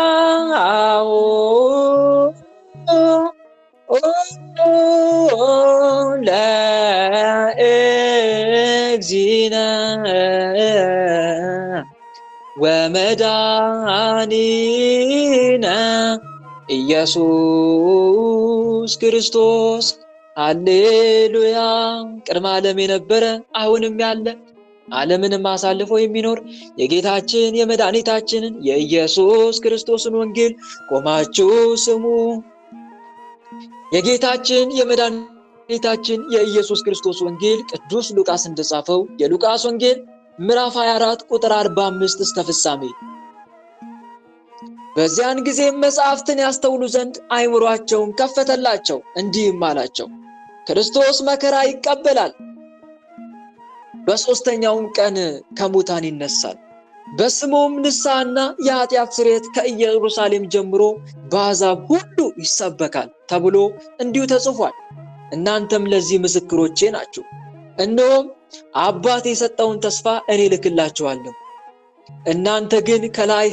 ለእግዚእነ ወመድኃኒነ ኢየሱስ ክርስቶስ። ሃሌሉያ። ቅድመ ዓለም የነበረ አሁንም ያለ ዓለምንም አሳልፎ የሚኖር የጌታችን የመድኃኒታችንን የኢየሱስ ክርስቶስን ወንጌል ቆማችሁ ስሙ። የጌታችን የመድኃኒታችን የኢየሱስ ክርስቶስ ወንጌል ቅዱስ ሉቃስ እንደጻፈው የሉቃስ ወንጌል ምዕራፍ 24 ቁጥር 45 እስከ ፍጻሜ። በዚያን ጊዜም መጻሕፍትን ያስተውሉ ዘንድ አእምሮአቸውን ከፈተላቸው፣ እንዲህም አላቸው፣ ክርስቶስ መከራ ይቀበላል፣ በሦስተኛውም ቀን ከሙታን ይነሳል፣ በስሙም ንስሐና የኃጢአት ስርየት ከኢየሩሳሌም ጀምሮ በአሕዛብ ሁሉ ይሰበካል ተብሎ እንዲሁ ተጽፏል። እናንተም ለዚህ ምስክሮቼ ናችሁ። እነሆም አባቴ የሰጠውን ተስፋ እኔ ልክላችኋለሁ። እናንተ ግን ከላይ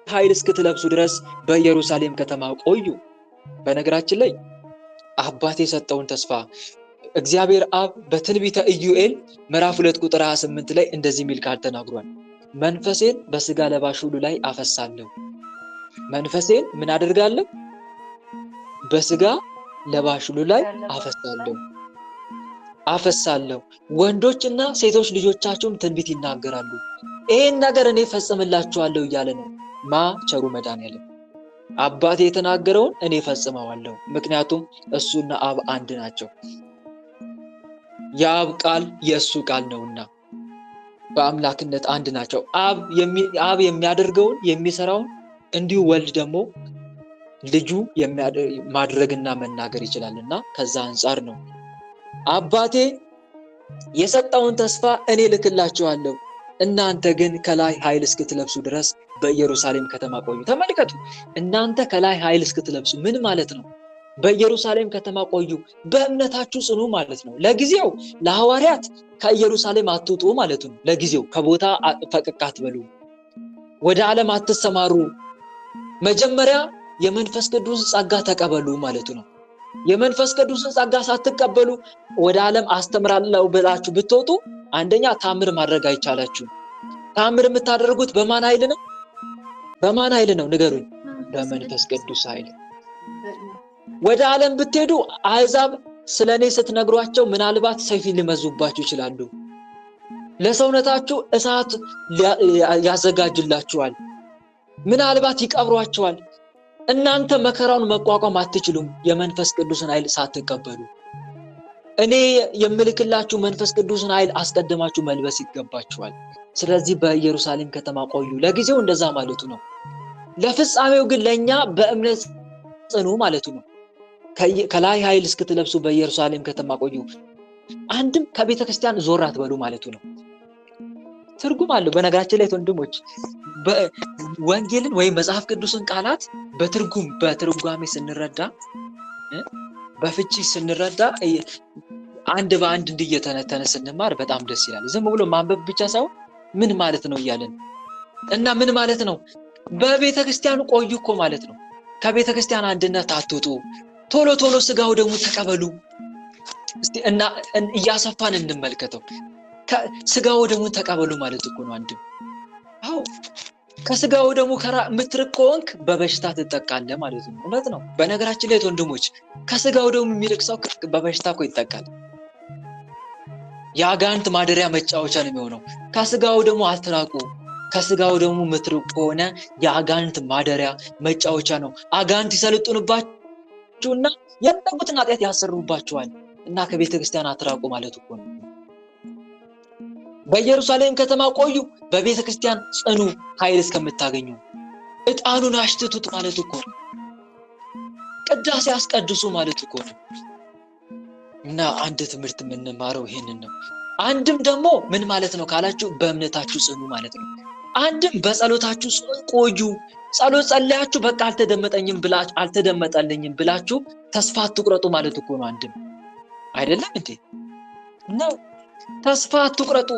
ኃይል እስክትለብሱ ድረስ በኢየሩሳሌም ከተማ ቆዩ። በነገራችን ላይ አባቴ የሰጠውን ተስፋ እግዚአብሔር አብ በትንቢተ ኢዩኤል ምዕራፍ 2 ቁጥር 28 ላይ እንደዚህ የሚል ቃል ተናግሯል። መንፈሴን በስጋ ለባሽ ሁሉ ላይ አፈሳለሁ። መንፈሴን ምን አደርጋለሁ? በስጋ ለባሽ ሁሉ ላይ አፈሳለሁ። ወንዶችና ሴቶች ልጆቻችሁም ትንቢት ይናገራሉ። ይሄን ነገር እኔ ፈጽምላችኋለሁ እያለ ነው ቸሩ መድኃኒዓለም። አባቴ የተናገረውን እኔ ፈጽመዋለሁ። ምክንያቱም እሱና አብ አንድ ናቸው። የአብ ቃል የእሱ ቃል ነውና በአምላክነት አንድ ናቸው። አብ የሚያደርገውን የሚሰራውን እንዲሁ ወልድ ደግሞ ልጁ ማድረግና መናገር ይችላልና ከዛ አንጻር ነው አባቴ የሰጠውን ተስፋ እኔ ልክላችኋለሁ። እናንተ ግን ከላይ ኃይል እስክትለብሱ ድረስ በኢየሩሳሌም ከተማ ቆዩ። ተመልከቱ፣ እናንተ ከላይ ኃይል እስክትለብሱ ምን ማለት ነው? በኢየሩሳሌም ከተማ ቆዩ፣ በእምነታችሁ ጽኑ ማለት ነው። ለጊዜው ለሐዋርያት ከኢየሩሳሌም አትውጡ ማለት ነው። ለጊዜው ከቦታ ፈቀቅ አትበሉ፣ ወደ ዓለም አትሰማሩ፣ መጀመሪያ የመንፈስ ቅዱስ ጸጋ ተቀበሉ ማለት ነው። የመንፈስ ቅዱስን ጸጋ ሳትቀበሉ ወደ ዓለም አስተምራለሁ ብላችሁ ብትወጡ አንደኛ ታምር ማድረግ አይቻላችሁም። ታምር የምታደርጉት በማን ኃይል ነው? በማን ኃይል ነው ንገሩኝ? በመንፈስ ቅዱስ ኃይል። ወደ ዓለም ብትሄዱ አሕዛብ ስለኔ ስትነግሯቸው ምናልባት ሰይፍ ሊመዙባችሁ ይችላሉ። ለሰውነታችሁ እሳት ያዘጋጅላችኋል። ምናልባት ይቀብሯችኋል። እናንተ መከራውን መቋቋም አትችሉም የመንፈስ ቅዱስን ኃይል ሳትቀበሉ። እኔ የምልክላችሁ መንፈስ ቅዱስን ኃይል አስቀድማችሁ መልበስ ይገባችኋል። ስለዚህ በኢየሩሳሌም ከተማ ቆዩ። ለጊዜው እንደዛ ማለቱ ነው። ለፍጻሜው ግን ለኛ በእምነት ጽኑ ማለቱ ነው። ከላይ ኃይል እስክትለብሱ በኢየሩሳሌም ከተማ ቆዩ። አንድም ከቤተ ክርስቲያን ዞር አትበሉ ማለቱ ነው። ትርጉም አለው። በነገራችን ላይ ወንድሞች ወንጌልን ወይም መጽሐፍ ቅዱስን ቃላት በትርጓሜ ስንረዳ በፍቺ ስንረዳ አንድ በአንድ እንዲየተነተነ ስንማር በጣም ደስ ይላል። ዝም ብሎ ማንበብ ብቻ ሳይሆን ምን ማለት ነው እያለን እና ምን ማለት ነው በቤተ ክርስቲያን ቆዩ እኮ ማለት ነው። ከቤተ ክርስቲያን አንድነት አትውጡ፣ ቶሎ ቶሎ ስጋው ደግሞ ተቀበሉ። እስቲ እና እያሰፋን እንመልከተው። ስጋው ደግሞ ተቀበሉ ማለት እኮ ነው። አንድም አው ከስጋው ደግሞ ምትርቅ ከሆንክ በበሽታ ትጠቃለህ ማለት ነው። እውነት ነው። በነገራችን ላይ ወንድሞች ከስጋው ደግሞ የሚርቅ ሰው በበሽታ እኮ ይጠቃል። የአጋንንት ማደሪያ መጫወቻ ነው የሚሆነው። ከስጋው ደግሞ አትራቁ። ከስጋው ደግሞ ምትርቅ ከሆነ የአጋንንት ማደሪያ መጫወቻ ነው። አጋንንት ይሰልጡንባችሁና የፈለጉትን ኃጢአት ያሰሩባችኋል እና ከቤተ ክርስቲያን አትራቁ ማለት እኮ ነው። በኢየሩሳሌም ከተማ ቆዩ፣ በቤተ ክርስቲያን ጽኑ ኃይል እስከምታገኙ። ዕጣኑን አሽትቱት ማለት እኮ ነው። ቅዳሴ አስቀድሱ ማለት እኮ ነው። እና አንድ ትምህርት የምንማረው ይሄንን ነው። አንድም ደግሞ ምን ማለት ነው ካላችሁ በእምነታችሁ ጽኑ ማለት ነው። አንድም በጸሎታችሁ ቆዩ። ጸሎት ጸልያችሁ በቃ አልተደመጠልኝም ብላችሁ ተስፋ አትቁረጡ ማለት እኮ ነው። አንድም አይደለም እንዴ ነው። ተስፋ አትቁረጡ።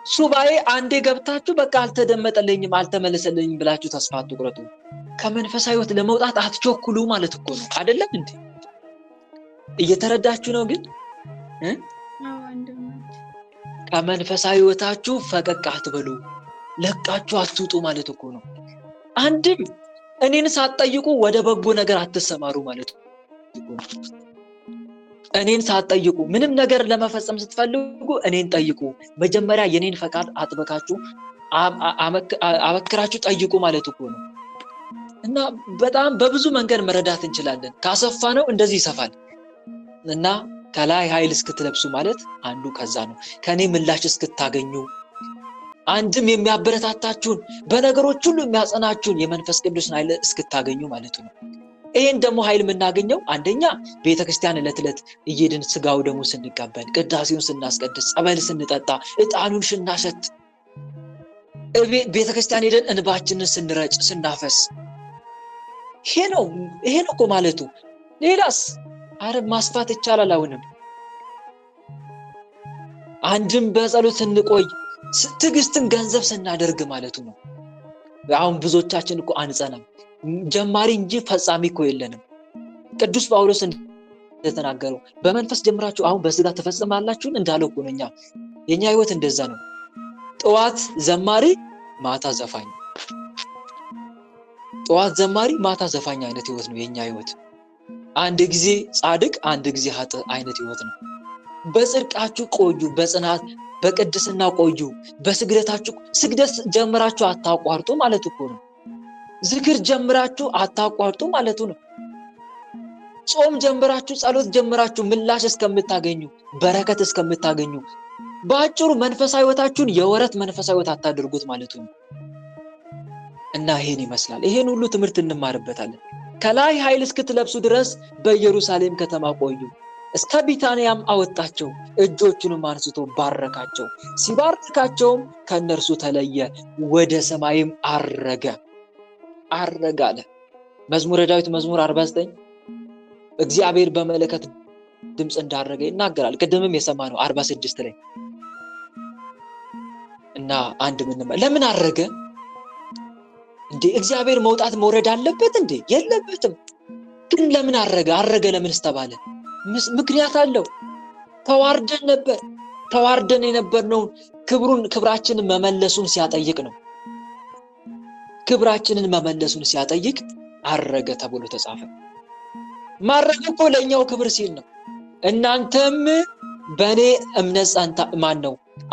ሱባኤ አንዴ ገብታችሁ በቃ አልተደመጠልኝም አልተመለሰልኝም ብላችሁ ተስፋ አትቁረጡ። ከመንፈሳዊ ሕይወት ለመውጣት አትቸኩሉ ማለት እኮ ነው። አይደለም እንዴ? እየተረዳችሁ ነው? ግን ከመንፈሳዊ ሕይወታችሁ ፈቀቅ አትበሉ፣ ለቃችሁ አትውጡ ማለት እኮ ነው። አንድም እኔን ሳትጠይቁ ወደ በጎ ነገር አትሰማሩ ማለት እኮ ነው። እኔን ሳትጠይቁ ምንም ነገር ለመፈጸም ስትፈልጉ እኔን ጠይቁ። መጀመሪያ የኔን ፈቃድ አጥብቃችሁ አበክራችሁ ጠይቁ ማለት እኮ ነው። እና በጣም በብዙ መንገድ መረዳት እንችላለን። ካሰፋ ነው እንደዚህ ይሰፋል። እና ከላይ ኃይል እስክትለብሱ ማለት አንዱ ከዛ ነው። ከኔ ምላሽ እስክታገኙ፣ አንድም የሚያበረታታችሁን በነገሮች ሁሉ የሚያጸናችሁን የመንፈስ ቅዱስን ኃይል እስክታገኙ ማለት ነው። ይሄን ደግሞ ኃይል የምናገኘው አንደኛ ቤተክርስቲያን ዕለት ዕለት እየሄድን ስጋው ደግሞ ስንቀበል፣ ቅዳሴውን ስናስቀድስ፣ ጸበል ስንጠጣ፣ ዕጣኑን ስናሸት፣ ቤተክርስቲያን ሄደን እንባችንን ስንረጭ ስናፈስ፣ ይሄ ነው እኮ ማለቱ። ሌላስ አረ ማስፋት ይቻላል። አሁንም አንድም በጸሎት ስንቆይ ትዕግስትን ገንዘብ ስናደርግ ማለቱ ነው። አሁን ብዙዎቻችን እኮ አንጸናም፣ ጀማሪ እንጂ ፈጻሚ እኮ የለንም። ቅዱስ ጳውሎስ እንደተናገረው በመንፈስ ጀምራችሁ አሁን በስጋ ተፈጽማላችሁ እንዳለው እኮ ነው። የኛ ህይወት እንደዛ ነው። ጠዋት ዘማሪ ማታ ዘፋኝ፣ ጠዋት ዘማሪ ማታ ዘፋኝ አይነት ህይወት ነው የኛ ህይወት። አንድ ጊዜ ጻድቅ አንድ ጊዜ ኃጥእ አይነት ህይወት ነው። በጽድቃችሁ ቆዩ፣ በጽናት በቅድስና ቆዩ፣ በስግደታችሁ ስግደት ጀምራችሁ አታቋርጡ ማለት እኮ ነው። ዝክር ጀምራችሁ አታቋርጡ ማለቱ ነው። ጾም ጀምራችሁ ጸሎት ጀምራችሁ ምላሽ እስከምታገኙ በረከት እስከምታገኙ በአጭሩ መንፈሳዊ ህይወታችሁን የወረት መንፈሳዊ ህይወት አታድርጉት ማለቱ ነው። እና ይሄን ይመስላል። ይሄን ሁሉ ትምህርት እንማርበታለን። ከላይ ኃይል እስክትለብሱ ድረስ በኢየሩሳሌም ከተማ ቆዩ። እስከ ቢታንያም አወጣቸው፣ እጆቹንም አንስቶ ባረካቸው። ሲባርካቸውም ከእነርሱ ተለየ፣ ወደ ሰማይም አረገ አለ። መዝሙረ ዳዊት መዝሙር 49 እግዚአብሔር በመለከት ድምፅ እንዳረገ ይናገራል። ቅድምም የሰማነው 46 ላይ እና አንድ ለምን አረገ እንዴ? እግዚአብሔር መውጣት መውረድ አለበት እንዴ? የለበትም። ግን ለምን አረገ? አረገ ለምንስ ተባለ? ምክንያት አለው። ተዋርደን የነበርነውን ክብራችንን መመለሱን ሲያጠይቅ ነው። ክብራችንን መመለሱን ሲያጠይቅ አረገ ተብሎ ተጻፈ። ማረግ እኮ ለኛው ክብር ሲል ነው። እናንተም በእኔ እምነት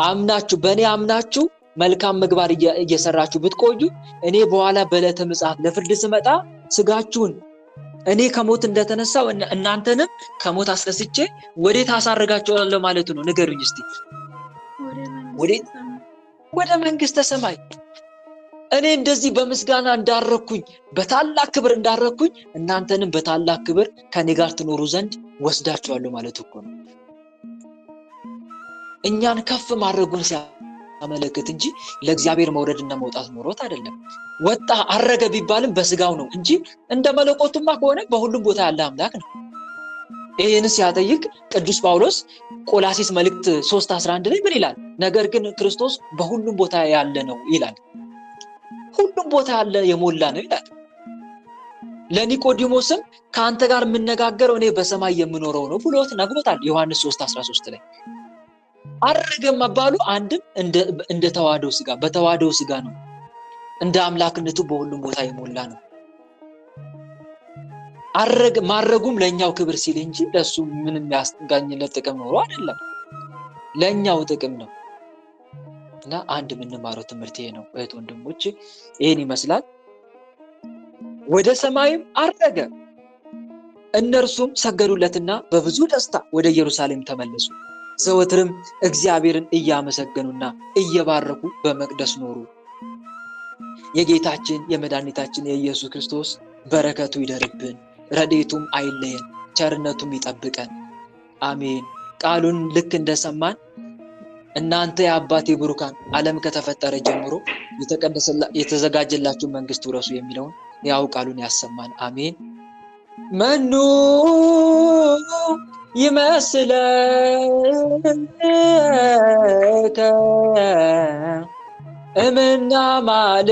አምናችሁ በእኔ አምናችሁ መልካም ምግባር እየሰራችሁ ብትቆዩ እኔ በኋላ በዕለተ ምጽአት ለፍርድ ስመጣ ስጋችሁን እኔ ከሞት እንደተነሳው እናንተንም ከሞት አስነስቼ ወዴት አሳርጋችኋለሁ ማለቱ ነው። ንገሩኝ እስቲ። ወደ መንግስተ ሰማይ። እኔ እንደዚህ በምስጋና እንዳረኩኝ በታላቅ ክብር እንዳረኩኝ እናንተንም በታላቅ ክብር ከኔ ጋር ትኖሩ ዘንድ ወስዳችኋለሁ ማለት እኮ ነው። እኛን ከፍ ማድረጉን ሲያመለክት እንጂ ለእግዚአብሔር መውረድና መውጣት ኖሮት አይደለም። ወጣ አረገ ቢባልም በስጋው ነው እንጂ እንደ መለኮቱማ ከሆነ በሁሉም ቦታ ያለ አምላክ ነው። ይህን ሲያጠይቅ ቅዱስ ጳውሎስ ቆላሲስ መልእክት 3:11 ላይ ምን ይላል? ነገር ግን ክርስቶስ በሁሉም ቦታ ያለ ነው ይላል። ሁሉም ቦታ ያለ የሞላ ነው ይላል። ለኒቆዲሞስም ከአንተ ጋር የምነጋገረው እኔ በሰማይ የምኖረው ነው ብሎት ነግሮታል። ዮሐንስ 3:13 ላይ አረገ መባሉ አንድም እንደ ተዋህዶ ስጋ በተዋህዶ ስጋ ነው። እንደ አምላክነቱ በሁሉም ቦታ የሞላ ነው። ማረጉም ለኛው ክብር ሲል እንጂ ለሱ ምንም ያስገኝለት ጥቅም ኖሮ አይደለም። ለኛው ጥቅም ነው። እና አንድ የምንማረው ትምህርት ይሄ ነው። እህት ወንድሞች ይሄን ይመስላል። ወደ ሰማይም አረገ፣ እነርሱም ሰገዱለትና በብዙ ደስታ ወደ ኢየሩሳሌም ተመለሱ። ዘወትርም እግዚአብሔርን እያመሰገኑና እየባረኩ በመቅደስ ኖሩ። የጌታችን የመድኃኒታችን የኢየሱስ ክርስቶስ በረከቱ ይደርብን፣ ረድኤቱም አይለየን፣ ቸርነቱም ይጠብቀን። አሜን። ቃሉን ልክ እንደሰማን እናንተ የአባቴ ብሩካን ዓለም ከተፈጠረ ጀምሮ የተዘጋጀላችሁ መንግስት ውረሱ የሚለውን ያው ቃሉን ያሰማን። አሜን። መኑ ይመስለከ እምነ አማልክት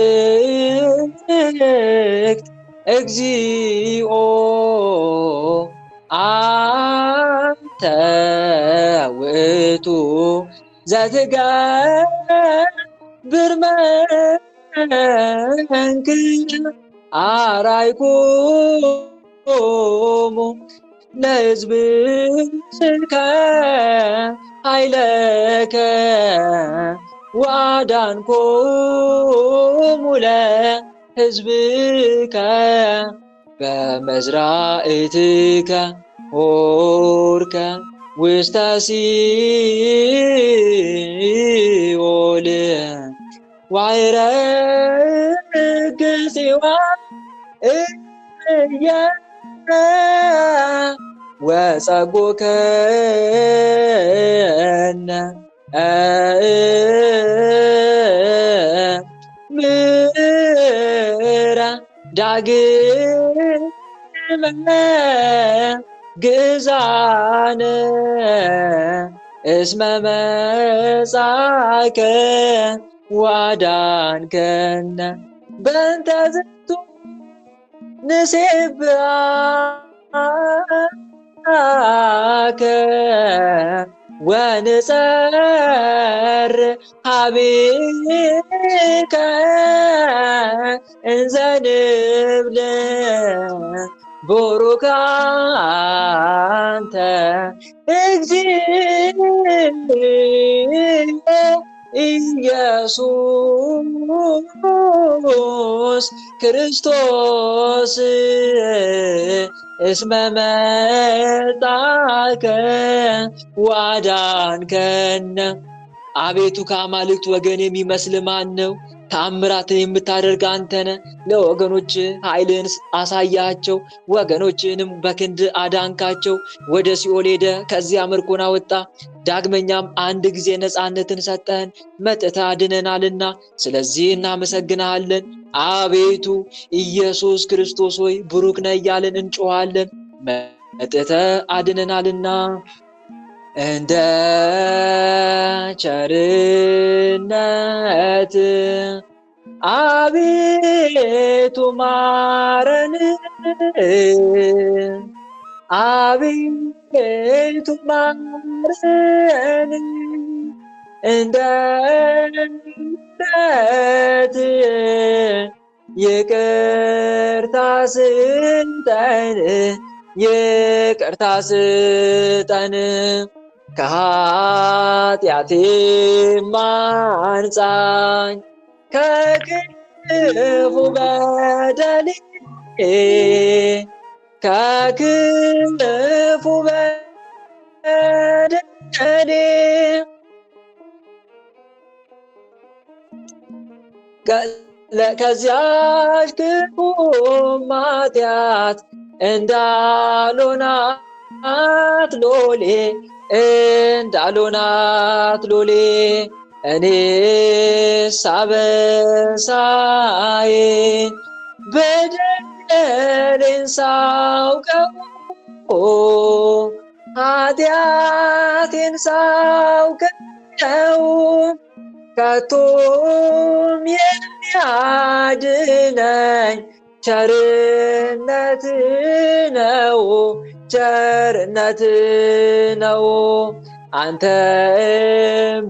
እግዚኦ አንተ ውእቱ ዘትገብር መንክር አርአይኩሙ ለሕዝብከ ኃይለከ ወአዳንኮሙ ለሕዝብከ በመዝራዕትከ ሆርከ ውስተ ሲኦል ወዐረገ ጽዮን ወጸጎከነ ምሕረ ዳግመ ግዛነ እስመ መጻእከ ወአዳንከነ በእንተ ዝንቱ ንሴብሐከ ወንጸር ሀቤከ እንዘ ንብል ቡሩክ አንተ እግዚእየ ኢየሱስ ክርስቶስ እስመ መጻእከ ወአዳንከነ። አቤቱ ከአማልክት ወገን የሚመስል ማን ነው? ተአምራትን የምታደርግ አንተነ። ለወገኖች ኃይልን አሳያቸው፣ ወገኖችንም በክንድ አዳንካቸው። ወደ ሲኦል ሄደ፣ ከዚያ ምርኮን አወጣ። ዳግመኛም አንድ ጊዜ ነፃነትን ሰጠህን፣ መጥተህ አድነናልና ስለዚህ እናመሰግንሃለን። አቤቱ ኢየሱስ ክርስቶስ ሆይ ብሩክ ነህ እያልን እንጮኻለን፣ መጥተህ አድነናልና። እንደ ቸርነት አቤቱ ማረን፣ አቤቱ ማረን። እንደ ምሕረት ይቅርታ ስጠን፣ ይቅርታ ስጠን። ከኃጢአቴም አንጻኝ፣ ከክፉ በደሌ፣ ከክፉ በደሌ። ከዚያች ክፉ ኃጢአት እንዳልሆናት ሎሌ፣ እንዳልሆናት ሎሌ። እኔስ አበሳዬን በደሌን ሳውቀው፣ ኃጢአቴን ሳውቀው፣ ከቶም የሚያድነኝ ቸርነት ነው፣ ቸርነት ነው። አንተን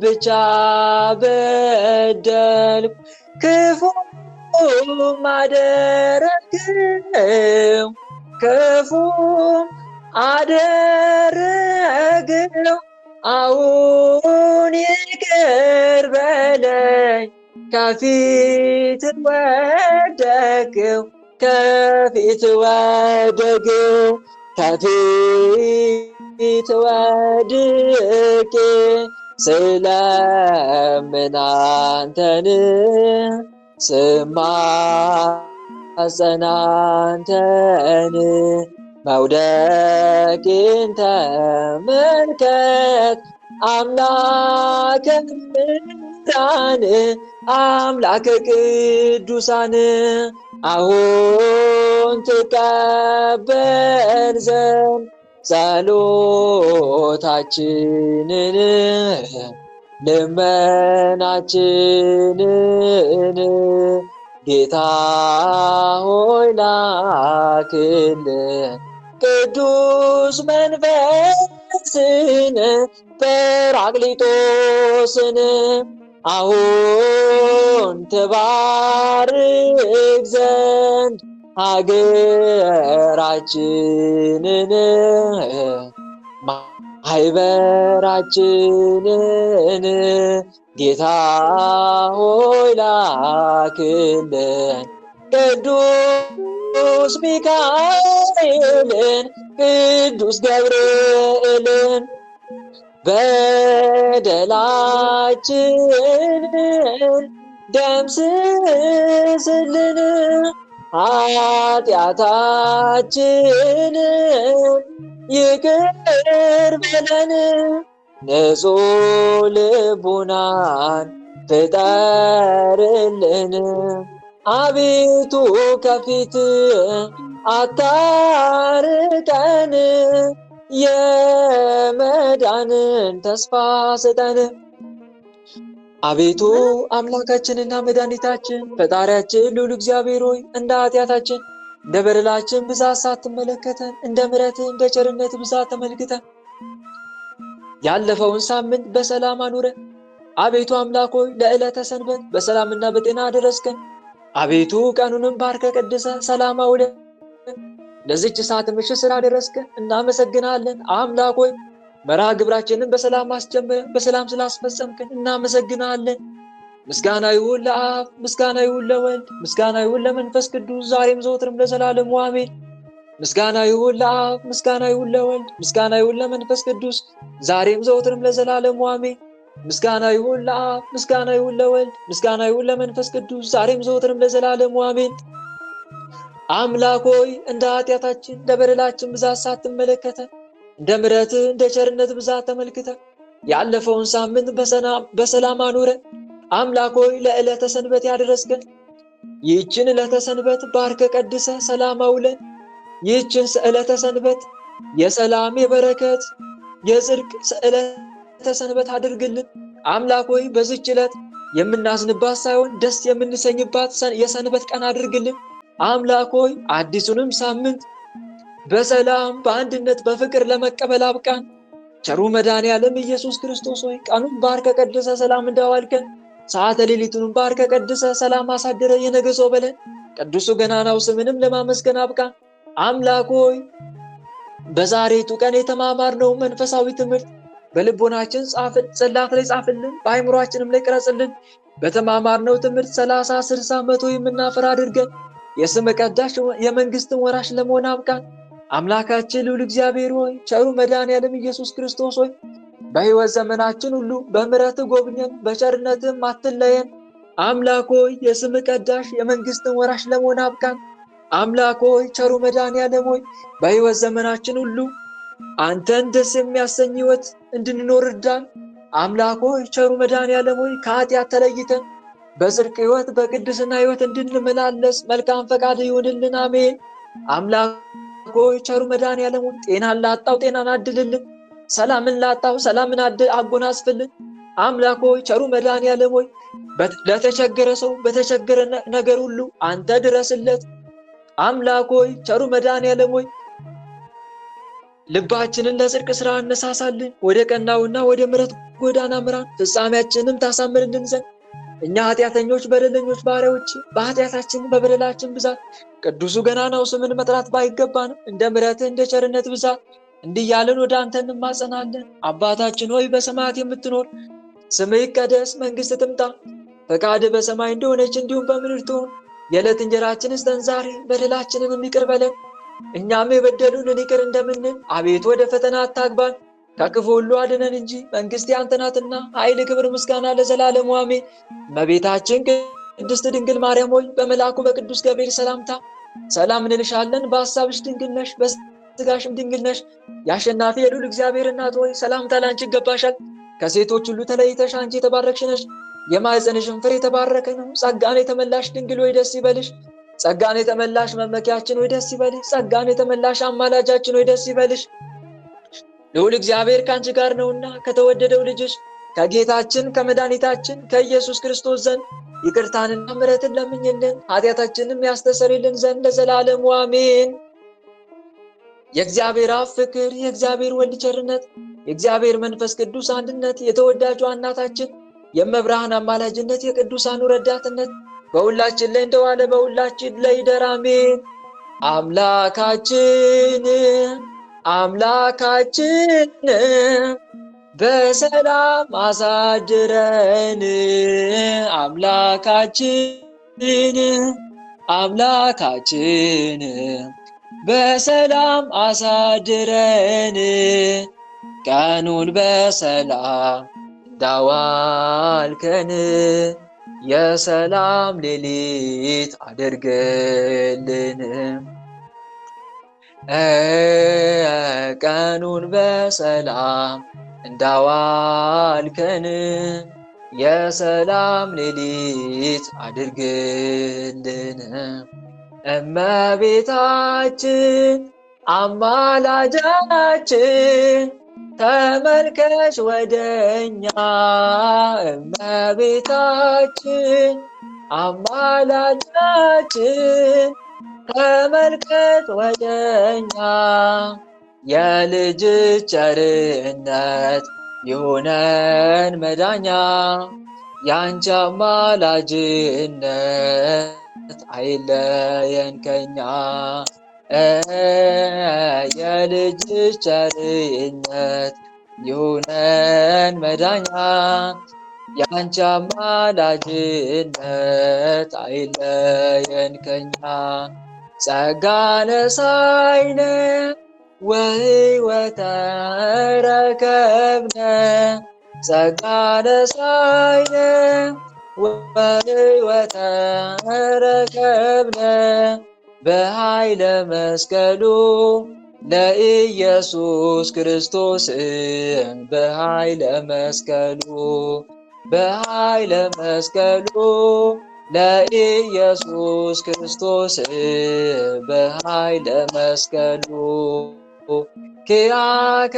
ብቻ በደልኩ፣ ክፉም አደረግው፣ ክፉም አደረግው። አሁን ይቅር በለኝ፣ ከፊት ወደቅሁ፣ ከፊት ወደቅሁ፣ ከፊት ወድቄ ስለምን አንተን ስማጸን አንተን። መውደቄን ተመልከት አምላከ ምድራን፣ አምላከ ቅዱሳን። አሁን ትቀበል ዘንድ ጸሎታችንን፣ ልመናችንን። ጌታ ሆይ ላክልን ቅዱስ መንፈስን፣ ጰራቅሊጦስን። አሁን ትባርክ ዘንድ ሀገራችንን፣ ማህበራችንን። ጌታ ሆይ ላክልን ቅዱስ ሚካኤልን፣ ቅዱስ ገብርኤልን። በደላችንን ደምስስልን፣ ኃጢአታችንን ይቅር በለን። ንጹሕ ልቡናን ፍጠርልን። አቤቱ ከፊት አታርቀን፣ የመዳንን ተስፋ ስጠን። አቤቱ አምላካችንና መድኃኒታችን ፈጣሪያችን ልዑል እግዚአብሔር ሆይ እንደ ኃጢአታችን እንደ በደላችን ብዛት ሳትመለከተን እንደ ምሕረትህ እንደ ቸርነት ብዛት ተመልክተን ያለፈውን ሳምንት በሰላም አኑረን። አቤቱ አምላክ ሆይ ለዕለተ ሰንበት በሰላምና በጤና አደረስከን። አቤቱ ቀኑንም ባርከ ቀድሰ ሰላም አውለን ለዚች ሰዓት ምሽት ስላደረስከን እናመሰግናለን። አምላክ ሆይ መርሃ ግብራችንን በሰላም አስጀምረን በሰላም ስላስፈጸምከን እናመሰግናለን። ምስጋና ይሁን ለአብ፣ ምስጋና ይሁን ለወልድ፣ ምስጋና ይሁን ለመንፈስ ቅዱስ ዛሬም ዘወትርም ለዘላለሙ አሜን። ምስጋና ይሁን ለአብ፣ ምስጋና ይሁን ለወልድ፣ ምስጋና ይሁን ለመንፈስ ቅዱስ ዛሬም ዘወትርም ለዘላለሙ አሜን። ምስጋና ይሁን ለአብ፣ ምስጋና ይሁን ለወልድ፣ ምስጋና ይሁን ለመንፈስ ቅዱስ ዛሬም ዘወትርም ለዘላለሙ አሜን። አምላክ ሆይ እንደ ኃጢአታችን እንደ በደላችን ብዛት ሳትመለከተን እንደ ምሕረትህ እንደ ቸርነት ብዛት ተመልክተን ያለፈውን ሳምንት በሰላም አኑረን። አምላክ ሆይ ለዕለተ ሰንበት ያደረስከን ይህችን ዕለተ ሰንበት ባርከ ቀድሰ ሰላም አውለን። ይህችን ዕለተ ሰንበት የሰላም የበረከት የጽድቅ ዕለተ ሰንበት አድርግልን። አምላክ ሆይ በዚህች ዕለት የምናዝንባት ሳይሆን ደስ የምንሰኝባት የሰንበት ቀን አድርግልን። አምላክ ሆይ አዲሱንም ሳምንት በሰላም በአንድነት በፍቅር ለመቀበል አብቃን። ቸሩ መድኃኔዓለም ኢየሱስ ክርስቶስ ሆይ ቀኑን ባርከ ቀድሰ ሰላም እንዳዋልከን ሰዓተ ሌሊቱንም ባርከ ቀድሰ ሰላም አሳደረ የነገ ሰው በለን። ቅዱሱ ገናናው ስምንም ለማመስገን አብቃን። አምላክ ሆይ በዛሬቱ ቀን የተማማርነው መንፈሳዊ ትምህርት በልቦናችን ጻፍን፣ ጽላት ላይ ጻፍልን፣ በአይምሯችንም ላይ ቅረጽልን። በተማማርነው ትምህርት 30፣ 60፣ 100 የምናፈራ አድርገን የስም ቀዳሽ የመንግስትን ወራሽ ለመሆን አብቃን። አምላካችን ልዑል እግዚአብሔር ሆይ ቸሩ መድኃኔዓለም ኢየሱስ ክርስቶስ ሆይ በሕይወት ዘመናችን ሁሉ በምሕረትህ ጎብኘን፣ በቸርነትህም አትለየን። አምላክ ሆይ የስም ቀዳሽ የመንግስትን ወራሽ ለመሆን አብቃን። አምላክ ሆይ ቸሩ መድኃኔዓለም ሆይ በሕይወት ዘመናችን ሁሉ አንተን ደስ የሚያሰኝ ሕይወት እንድንኖር እርዳን። አምላክ ሆይ ቸሩ መድኃኔዓለም ሆይ ከኃጢአት ተለይተን በጽድቅ ሕይወት በቅድስና ሕይወት እንድንመላለስ መልካም ፈቃድ ይሁንልን። አሜን። አምላክ ሆይ ቸሩ መድኃኔዓለም ሆይ ጤናን ላጣው ጤናን አድልልን፣ ሰላምን ላጣው ሰላምን አጎናጽፍልን። አምላክ ሆይ ቸሩ መድኃኔዓለም ሆይ ለተቸገረ ሰው በተቸገረ ነገር ሁሉ አንተ ድረስለት። አምላክ ሆይ ቸሩ መድኃኔዓለም ሆይ ልባችንን ለጽድቅ ስራ አነሳሳልን፣ ወደ ቀናውና ወደ ምሕረት ጎዳና ምራን፣ ፍጻሜያችንም ታሳምርልን ዘንድ እኛ ኃጢአተኞች በደለኞች ባሪያዎች በኃጢአታችን በበደላችን ብዛት ቅዱሱ ገናናው ስምን መጥራት ባይገባንም እንደ ምሕረትህ እንደ ቸርነት ብዛት እንዲህ ያልን ወደ አንተ እንማጸናለን። አባታችን ሆይ በሰማያት የምትኖር ስምህ ይቀደስ፣ መንግሥትህ ትምጣ፣ ፈቃድህ በሰማይ እንደሆነች እንዲሁም በምድር ትሁን። የዕለት እንጀራችንን ስጠን ዛሬ፣ በደላችንን ይቅር በለን እኛም የበደሉንን ይቅር እንደምንል፣ አቤቱ ወደ ፈተና አታግባን ከክፉ ሁሉ አድነን እንጂ መንግሥት ያንተ ናትና ኃይል፣ ክብር፣ ምስጋና ለዘላለሙ አሜን። እመቤታችን ቅድስት ድንግል ማርያም ሆይ በመልአኩ በቅዱስ ገብርኤል ሰላምታ ሰላም እንልሻለን። በሐሳብሽ ድንግል ነሽ፣ በሥጋሽም ድንግል ነሽ። የአሸናፊ የልዑል እግዚአብሔር እናት ሆይ ሰላምታ ላንቺ ይገባሻል። ከሴቶች ሁሉ ተለይተሽ አንቺ የተባረክሽ ነሽ፣ የማኅፀንሽም ፍሬ የተባረከ ነው። ጸጋን የተመላሽ ድንግል ሆይ ደስ ይበልሽ። ጸጋን የተመላሽ መመኪያችን ሆይ ደስ ይበልሽ። ጸጋን የተመላሽ አማላጃችን ሆይ ደስ ይበልሽ። ልዑል እግዚአብሔር ከአንቺ ጋር ነውና ከተወደደው ልጅሽ ከጌታችን ከመድኃኒታችን ከኢየሱስ ክርስቶስ ዘንድ ይቅርታንና ምሕረትን ለምኝልን ኃጢአታችንም ያስተሰርይልን ዘንድ ለዘላለሙ አሜን። የእግዚአብሔር አብ ፍቅር፣ የእግዚአብሔር ወልድ ቸርነት፣ የእግዚአብሔር መንፈስ ቅዱስ አንድነት፣ የተወዳጇ እናታችን የመብርሃን አማላጅነት፣ የቅዱሳኑ ረዳትነት በሁላችን ላይ እንደዋለ በሁላችን ላይ ይደር አሜን። አምላካችን በሰላም አሳድረን፣ አምላካችን በሰላም አሳድረን፣ ቀኑን በሰላም እንዳዋልከን የሰላም ሌሊት አድርግልን። ቀኑን በሰላም እንዳዋልከን የሰላም ሌሊት አድርግልን። እመቤታችን አማላጃችን ተመልከች ወደኛ እመቤታችን አማላጃችን ተመልከት ወደኛ የልጅ ቸርነት ይሁነን መዳኛ ያንቺ አማላጅነት አይለየን ከኛ የልጅ ቸርነት ይሁነን መዳኛ ያንቺ አማላጅነት አይለየን ከኛ ጸጋ ነሣኢነ ወሕይወተ ረከብነ ጸጋ ነሣኢነ ወሕይወተ ረከብነ በኃይለ መስቀሉ ለኢየሱስ ክርስቶስ በኃይለ መስቀሉ በኃይለ መስቀሉ ለኢየሱስ ክርስቶስ በኃይለ መስቀሉ ኪያከ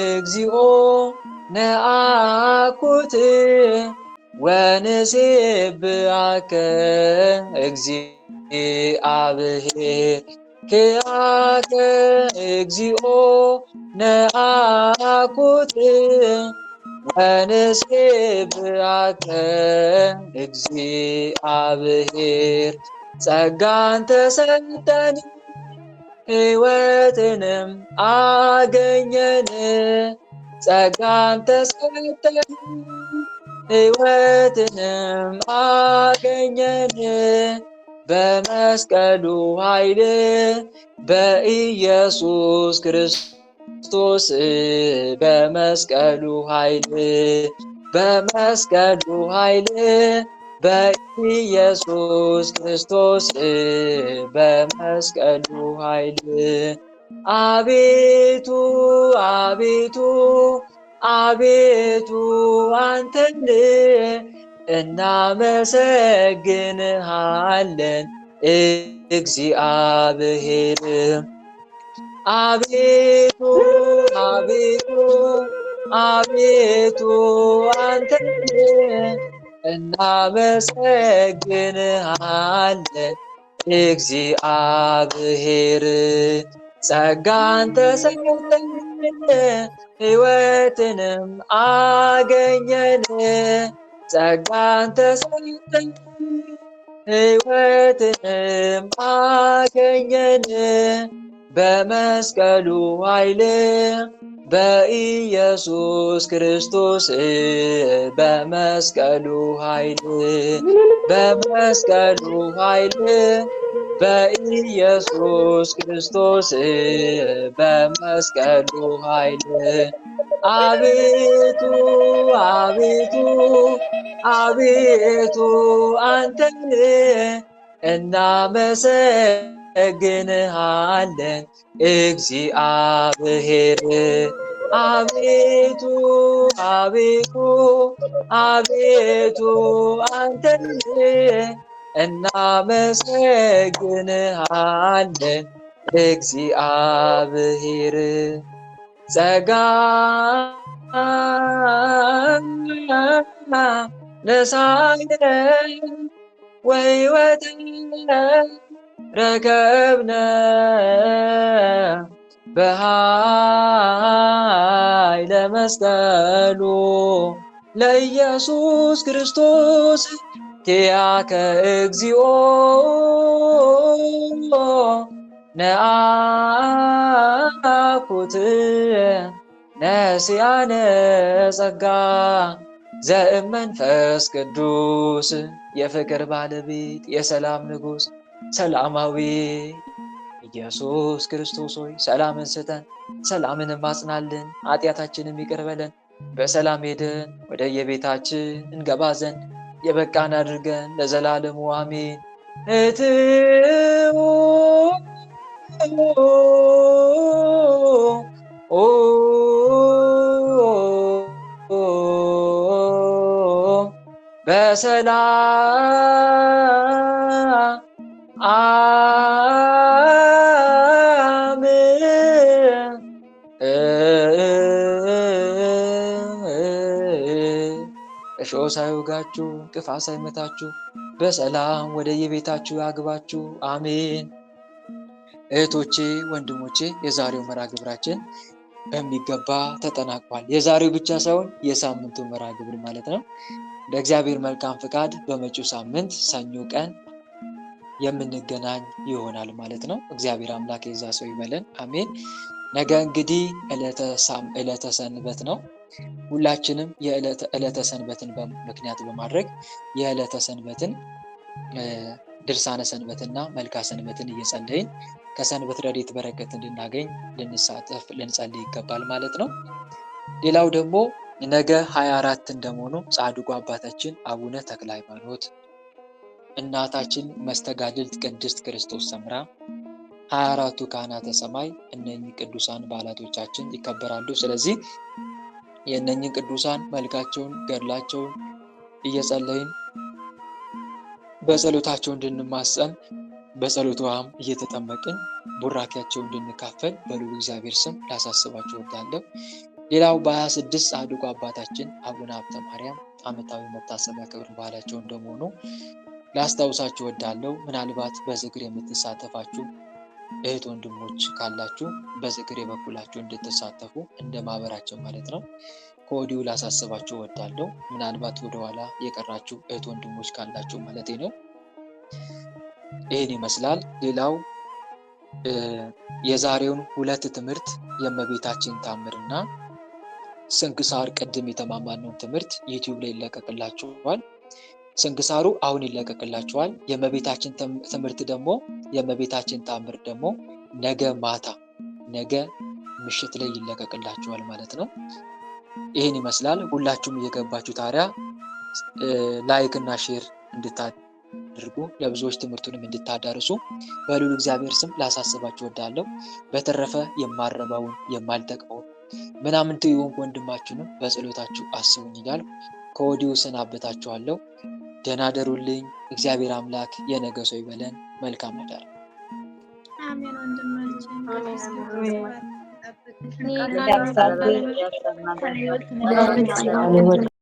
እግዚኦ ነአኩት ወንሴብሐከ እግዚአብሔር ኪያከ እግዚኦ ነአኩት ወንሴብሐከ እግዚአብሔር ጸጋን ተሰጠን ሕይወትንም አገኘን ጸጋን ተሰጠን ሕይወትንም አገኘን በመስቀሉ ኃይል በኢየሱስ ክርስቶስ በመስቀሉ ኃይል በመስቀሉ ኃይል በኢየሱስ ክርስቶስ በመስቀሉ ኃይል አቤቱ አቤቱ አቤቱ አንተን እናመሰግንሃለን እግዚአብሔር አቤቱ አቤቱ አቤቱ አንተን እናመሰግንሃለን እግዚአብሔር ጸጋን ተሰጠን ሕይወትንም አገኘን ጸጋን ተሰጠን ሕይወትንም አገኘን በመስቀሉ ኃይል በኢየሱስ ክርስቶስ በመስቀሉ ኃይል በመስቀሉ ኃይል በኢየሱስ ክርስቶስ በመስቀሉ ኃይል አቤቱ አቤቱ አቤቱ አንተን እናመሰግንሃለን እግዚአብሔር አቤቱ አቤቱ አቤቱ አንተን እናመሰግንሃለን እግዚአብሔር ጸጋን ነሣኢነ ወሕይወተ ረከብነ በኃይለ መስቀሉ ለኢየሱስ ክርስቶስ ኪያከ እግዚኦ ነአኩት ነሲአነ ጸጋ ዘእመንፈስ ቅዱስ የፍቅር ባለቤት የሰላም ንጉሥ ሰላማዊ ኢየሱስ ክርስቶስ ሆይ ሰላምን ስጠን፣ ሰላምንም አጽናልን፣ ኃጢአታችንም ይቅር በለን፣ በሰላም ሄደን ወደ የቤታችን እንገባ ዘንድ የበቃን አድርገን ለዘላለሙ አሜን። እትው በሰላም እሾህ ሳይወጋችሁ እንቅፋት ሳይመታችሁ በሰላም ወደ የቤታችሁ ያግባችሁ። አሜን። እህቶቼ ወንድሞቼ፣ የዛሬው መርሃ ግብራችን በሚገባ ተጠናቋል። የዛሬው ብቻ ሳይሆን የሳምንቱ መርሃ ግብር ማለት ነው። ለእግዚአብሔር መልካም ፍቃድ በመጪው ሳምንት ሰኞ ቀን የምንገናኝ ይሆናል ማለት ነው። እግዚአብሔር አምላክ የዛ ሰው ይበለን። አሜን። ነገ እንግዲህ ዕለተ ሰንበት ነው። ሁላችንም የዕለተ ሰንበትን ምክንያት በማድረግ የዕለተ ሰንበትን ድርሳነ ሰንበትና መልካ ሰንበትን እየጸለይን ከሰንበት ረድኤት በረከት እንድናገኝ ልንሳተፍ ልንጸልይ ይገባል ማለት ነው። ሌላው ደግሞ ነገ 24 እንደመሆኑ ጻድቁ አባታችን አቡነ ተክለ ሃይማኖት፣ እናታችን መስተጋድልት ቅድስት ክርስቶስ ሰምራ፣ 24ቱ ካህናተ ሰማይ እነኚህ ቅዱሳን በዓላቶቻችን ይከበራሉ። ስለዚህ የእነኚህን ቅዱሳን መልካቸውን ገድላቸውን እየጸለይን በጸሎታቸው እንድንማጸን በጸሎቷም እየተጠመቅን ቡራኪያቸው እንድንካፈል በልዑል እግዚአብሔር ስም ላሳስባችሁ እወዳለሁ። ሌላው በ26 ጻድቁ አባታችን አቡነ ሀብተ ማርያም ዓመታዊ መታሰቢያ ክብረ በዓላቸው እንደመሆኑ ላስታውሳችሁ እወዳለሁ። ምናልባት በዝክር የምትሳተፋችሁ እህት ወንድሞች ካላችሁ በዝክር የበኩላችሁ እንድትሳተፉ እንደ ማህበራችን ማለት ነው ከወዲሁ ላሳስባችሁ እወዳለሁ። ምናልባት ወደኋላ የቀራችሁ እህት ወንድሞች ካላችሁ ማለት ነው። ይህን ይመስላል። ሌላው የዛሬውን 2 ትምህርት የእመቤታችን ታምርና ስንክሳር ቅድም የተማማርነውን ትምህርት ዩቲዩብ ላይ ይለቀቅላችኋል። ስንክሳሩ አሁን ይለቀቅላችኋል። የእመቤታችን ትምህርት ደግሞ የእመቤታችን ታምር ደግሞ ነገ ማታ ነገ ምሽት ላይ ይለቀቅላችኋል ማለት ነው። ይህን ይመስላል። ሁላችሁም እየገባችሁ ታዲያ ላይክ እና ሼር እንድታደርጉ ለብዙዎች ትምህርቱንም እንድታዳርሱ በልዑል እግዚአብሔር ስም ላሳስባችሁ እወዳለሁ። በተረፈ የማረባውን የማልጠቅመውን ምናምን ትዩን ወንድማችሁንም በጸሎታችሁ አስቡኝ እያልኩ ከወዲሁ ሰናበታችኋለሁ። ደህና ደሩልኝ። እግዚአብሔር አምላክ የነገ ሰው ይበለን። መልካም አዳር። አሜን። ወንድማችን አሜን።